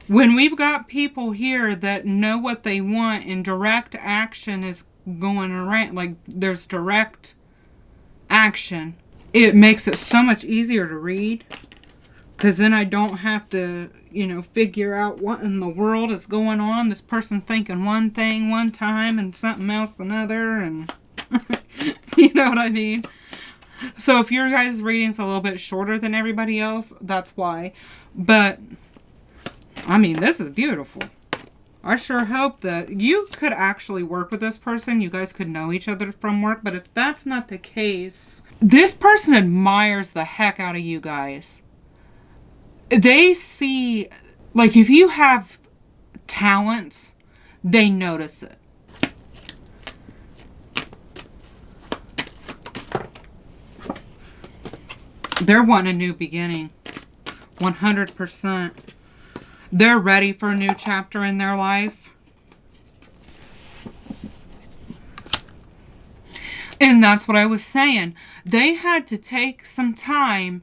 [SPEAKER 1] When we've got people here that know what they want and direct action is going around, like there's direct action, it makes it so much easier to read. Because then I don't have to, figure out what in the world is going on. This person thinking one thing one time and something else another. And you know what I mean? So if your guys' reading's a little bit shorter than everybody else, that's why. But I mean, this is beautiful. I sure hope that you could actually work with this person. You guys could know each other from work. But if that's not the case, this person admires the heck out of you guys. They see, like, if you have talents, they notice it. They're wanting a new beginning. 100%. They're ready for a new chapter in their life. And that's what I was saying. They had to take some time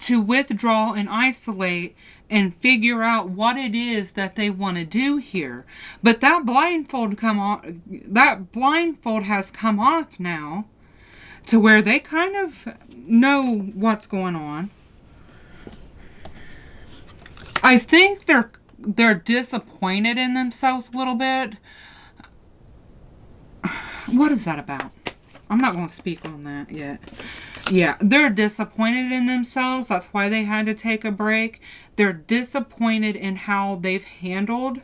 [SPEAKER 1] to withdraw and isolate and figure out what it is that they want to do here. But that blindfold has come off now to where they kind of know what's going on. I think they're disappointed in themselves a little bit. What is that about? I'm not going to speak on that yet. Yeah, they're disappointed in themselves. That's why they had to take a break. They're disappointed in how they've handled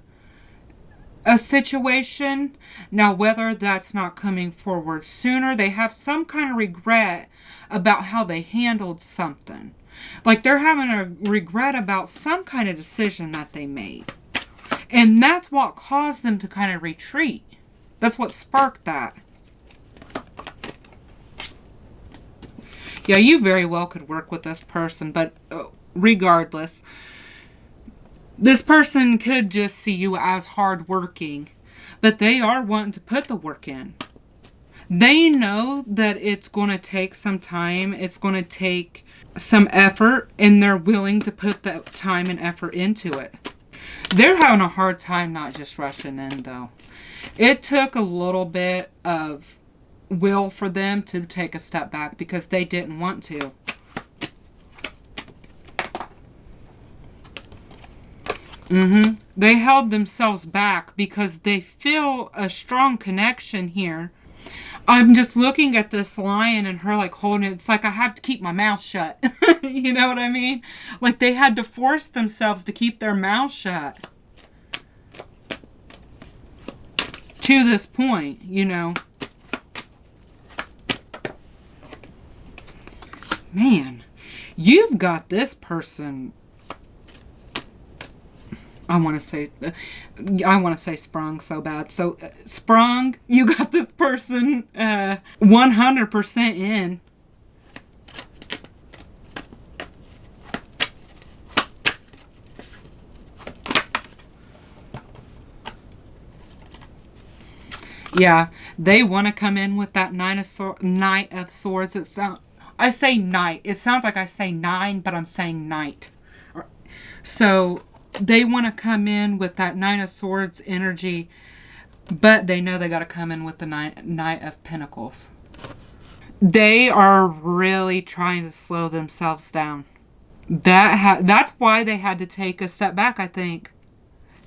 [SPEAKER 1] a situation. Now, whether that's not coming forward sooner, they have some kind of regret about how they handled something. Like they're having a regret about some kind of decision that they made. And that's what caused them to kind of retreat. That's what sparked that. Yeah, you very well could work with this person, but regardless, this person could just see you as hardworking, but they are wanting to put the work in. They know that it's going to take some time, it's going to take some effort, and they're willing to put that time and effort into it. They're having a hard time not just rushing in, though. It took a little bit of will for them to take a step back because they didn't want to. They held themselves back because they feel a strong connection here. I'm just looking at this lion and her like holding it. It's like I have to keep my mouth shut. You know what I mean? Like they had to force themselves to keep their mouth shut. To this point, Man, you've got this person. I want to say sprung so bad. So sprung, you got this person 100% in. Yeah, they want to come in with that Knight of Swords. I say knight. It sounds like I say 9, but I'm saying knight. So they want to come in with that Knight of Swords energy, but they know they got to come in with the Knight of Pentacles. They are really trying to slow themselves down. That's why they had to take a step back, I think,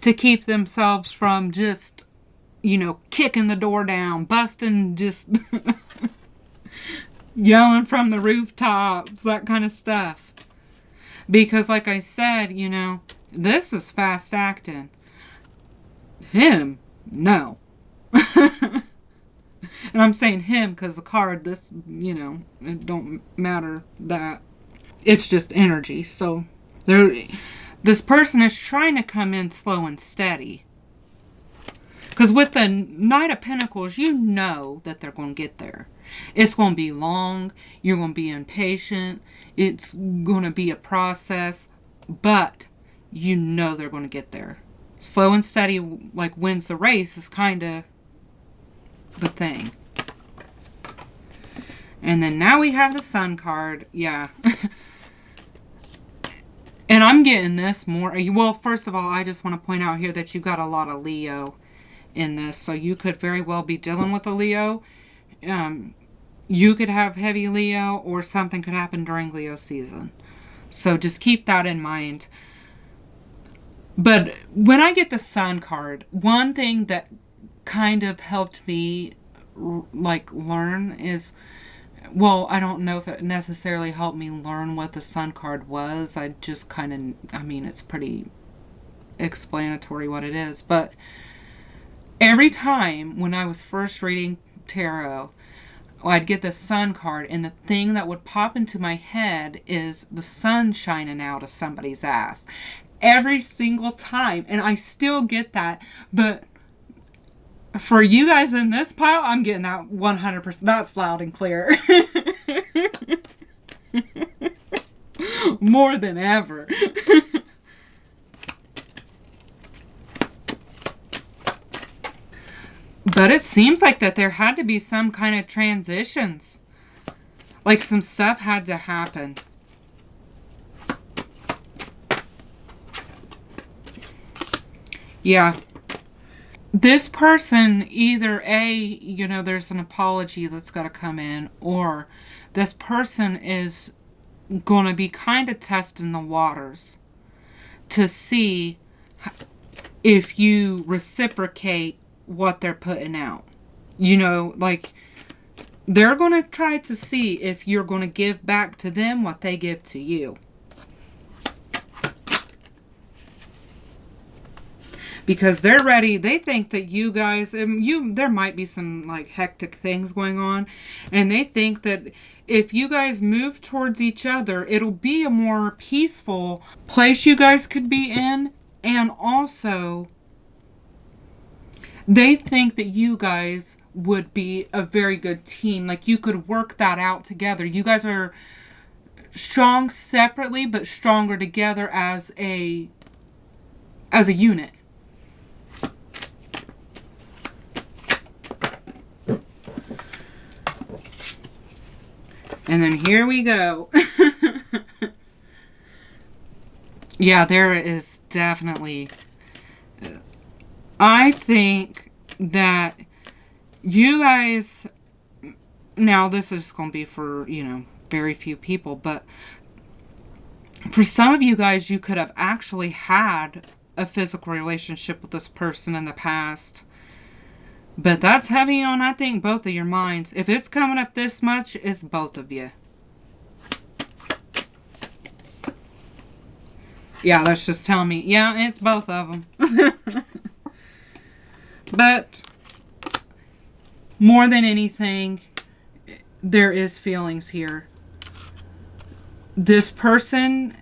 [SPEAKER 1] to keep themselves from just, kicking the door down, busting, just yelling from the rooftops, that kind of stuff. Because like I said, this is fast acting. Him, no. And I'm saying him because the card, this, it don't matter that. It's just energy. So this person is trying to come in slow and steady. Because with the Knight of Pentacles, you know that they're going to get there. It's going to be long. You're going to be impatient. It's going to be a process. But you know they're going to get there. Slow and steady, like, wins the race is kind of the thing. And then now we have the Sun card. Yeah. And I'm getting this more. Well, first of all, I just want to point out here that you got a lot of Leo in this. So you could very well be dealing with a Leo. You could have heavy Leo, or something could happen during Leo season. So just keep that in mind. But when I get the Sun card, one thing that kind of helped me like learn is, well, I don't know if it necessarily helped me learn what the Sun card was. I just kind of, I mean, it's pretty explanatory what it is. But every time when I was first reading tarot, I'd get the Sun card, and the thing that would pop into my head is the sun shining out of somebody's ass. Every single time. And I still get that. But for you guys in this pile, I'm getting that 100%. That's loud and clear. More than ever. But it seems like that there had to be some kind of transitions. Like some stuff had to happen. Yeah. This person, either A, you know, there's an apology that's got to come in, or this person is going to be kind of testing the waters to see if you reciprocate what they're putting out. You know, like, they're going to try to see if you're going to give back to them what they give to you. Because they're ready. They think that you guys, there might be some like hectic things going on, and they think that if you guys move towards each other, it'll be a more peaceful place you guys could be in. And also, they think that you guys would be a very good team. Like, you could work that out together. You guys are strong separately, but stronger together as a unit. And then here we go. Yeah, there is definitely... I think that you guys... Now, this is going to be for, you know, very few people, but for some of you guys, you could have actually had a physical relationship with this person in the past. But that's heavy on, I think, both of your minds. If it's coming up this much, it's both of you. Yeah, that's just telling me, yeah, it's both of them. But more than anything, there is feelings here. This person,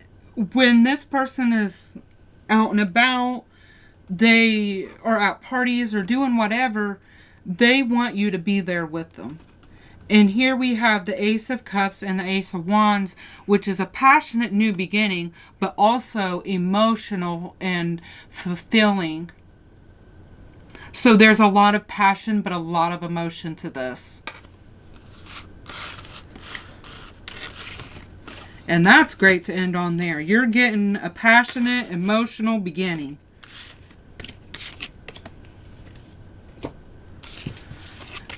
[SPEAKER 1] when this person is out and about, they are at parties or doing whatever, they want you to be there with them. And here we have the Ace of Cups and the Ace of Wands, which is a passionate new beginning, but also emotional and fulfilling. So there's a lot of passion, but a lot of emotion to this. And that's great to end on there. You're getting a passionate, emotional beginning.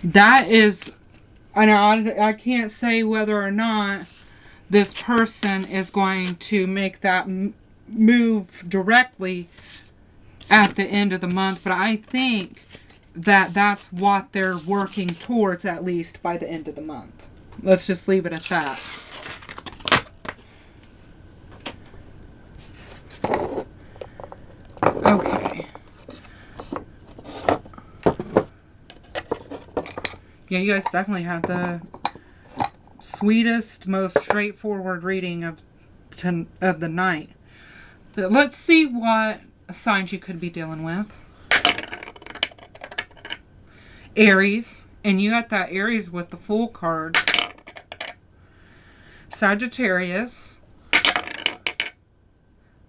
[SPEAKER 1] That is, I can't say whether or not this person is going to make that move directly at the end of the month, but I think that that's what they're working towards, at least by the end of the month. Let's just leave it at that. Okay. Yeah, you guys definitely had the sweetest, most straightforward reading of the night. But let's see what signs you could be dealing with. Aries, and you got that Aries with the Fool card. Sagittarius.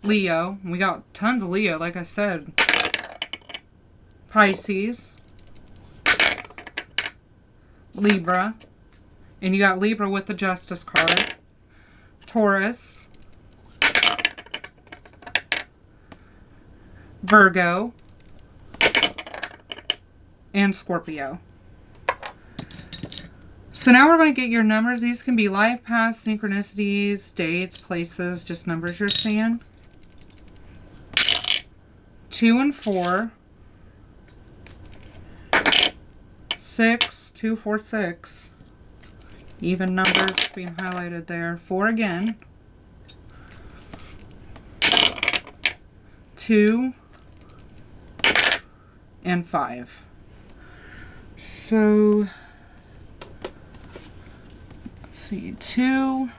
[SPEAKER 1] Leo. We got tons of Leo, like I said. Pisces. Libra. And you got Libra with the Justice card. Taurus. Virgo. And Scorpio. So now we're going to get your numbers. These can be life, past, synchronicities, dates, places, just numbers you're seeing. 2 and 4. 6, 2, 4, 6. Even numbers being highlighted there. 4 again. 2 and 5. So, let's see, 2,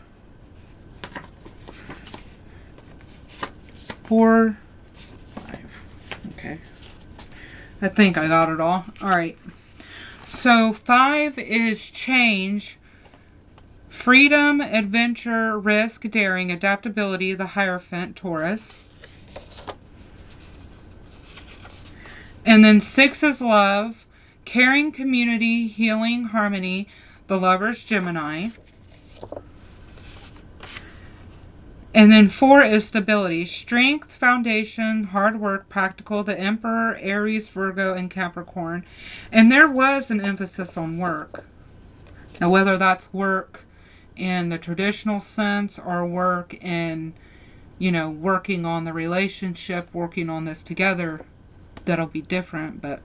[SPEAKER 1] 4, 5. Okay. I think I got it all. Alright. So, 5 is change, freedom, adventure, risk, daring, adaptability, the Hierophant, Taurus. And then 6 is love, caring, community, healing, harmony, the Lovers, Gemini. And then 4 is stability, strength, foundation, hard work, practical, the Emperor, Aries, Virgo, and Capricorn. And there was an emphasis on work. Now, whether that's work in the traditional sense or work in, you know, working on the relationship, working on this together, that'll be different. But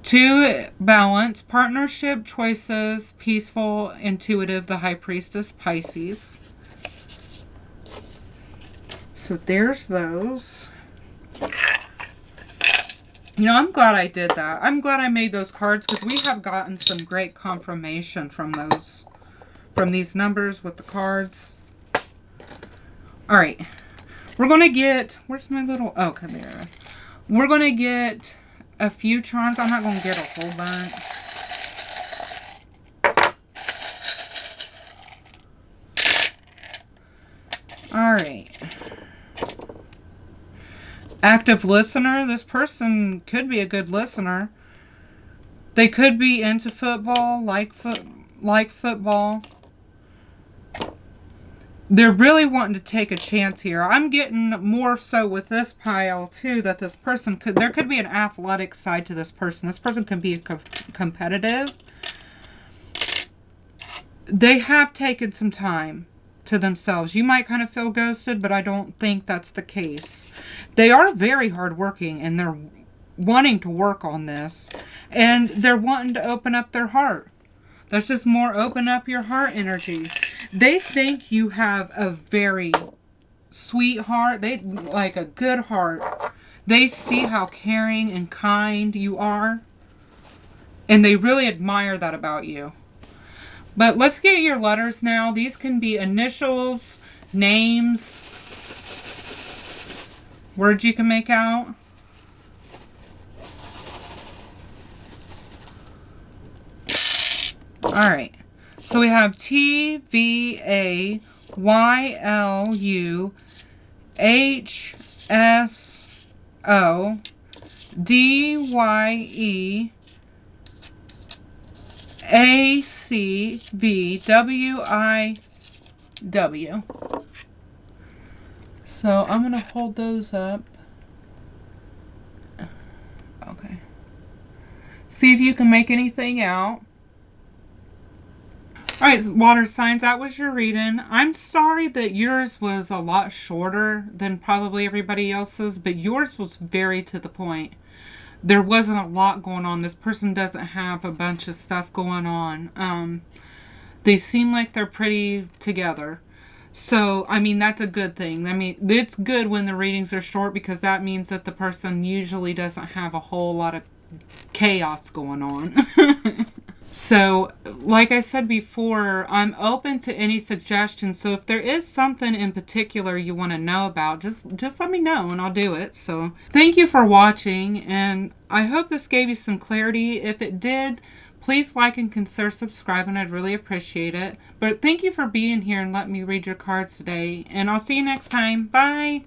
[SPEAKER 1] 2, balance, partnership, choices, peaceful, intuitive, the High Priestess, Pisces. So there's those. You know, I'm glad I did that. I'm glad I made those cards because we have gotten some great confirmation from those, from these numbers with the cards. All right. We're going to get, where's my little, oh, come here. We're going to get a few charms. I'm not going to get a whole bunch. All right. Active listener. This person could be a good listener. They could be into football, like football. They're really wanting to take a chance here. I'm getting more so with this pile, too, that this person could... There could be an athletic side to this person. This person could be competitive. They have taken some time to themselves. You might kind of feel ghosted, but I don't think that's the case. They are very hardworking, and they're wanting to work on this. And they're wanting to open up their heart. That's just more open up your heart energy. They think you have a very sweet heart. They like a good heart. They see how caring and kind you are. And they really admire that about you. But let's get your letters now. These can be initials, names, words you can make out. Alright, so we have T, V, A, Y, L, U, H, S, O, D, Y, E, A, C, V, W, I, W. So I'm going to hold those up. Okay. See if you can make anything out. Alright, water signs, that was your reading. I'm sorry that yours was a lot shorter than probably everybody else's, but yours was very to the point. There wasn't a lot going on. This person doesn't have a bunch of stuff going on. They seem like they're pretty together. So, I mean, that's a good thing. I mean, it's good when the readings are short because that means that the person usually doesn't have a whole lot of chaos going on. So, like I said before, I'm open to any suggestions. So if there is something in particular you want to know about, just let me know and I'll do it. So, thank you for watching, and I hope this gave you some clarity. If it did, please like and consider subscribing. I'd really appreciate it. But thank you for being here and letting me read your cards today, and I'll see you next time. Bye!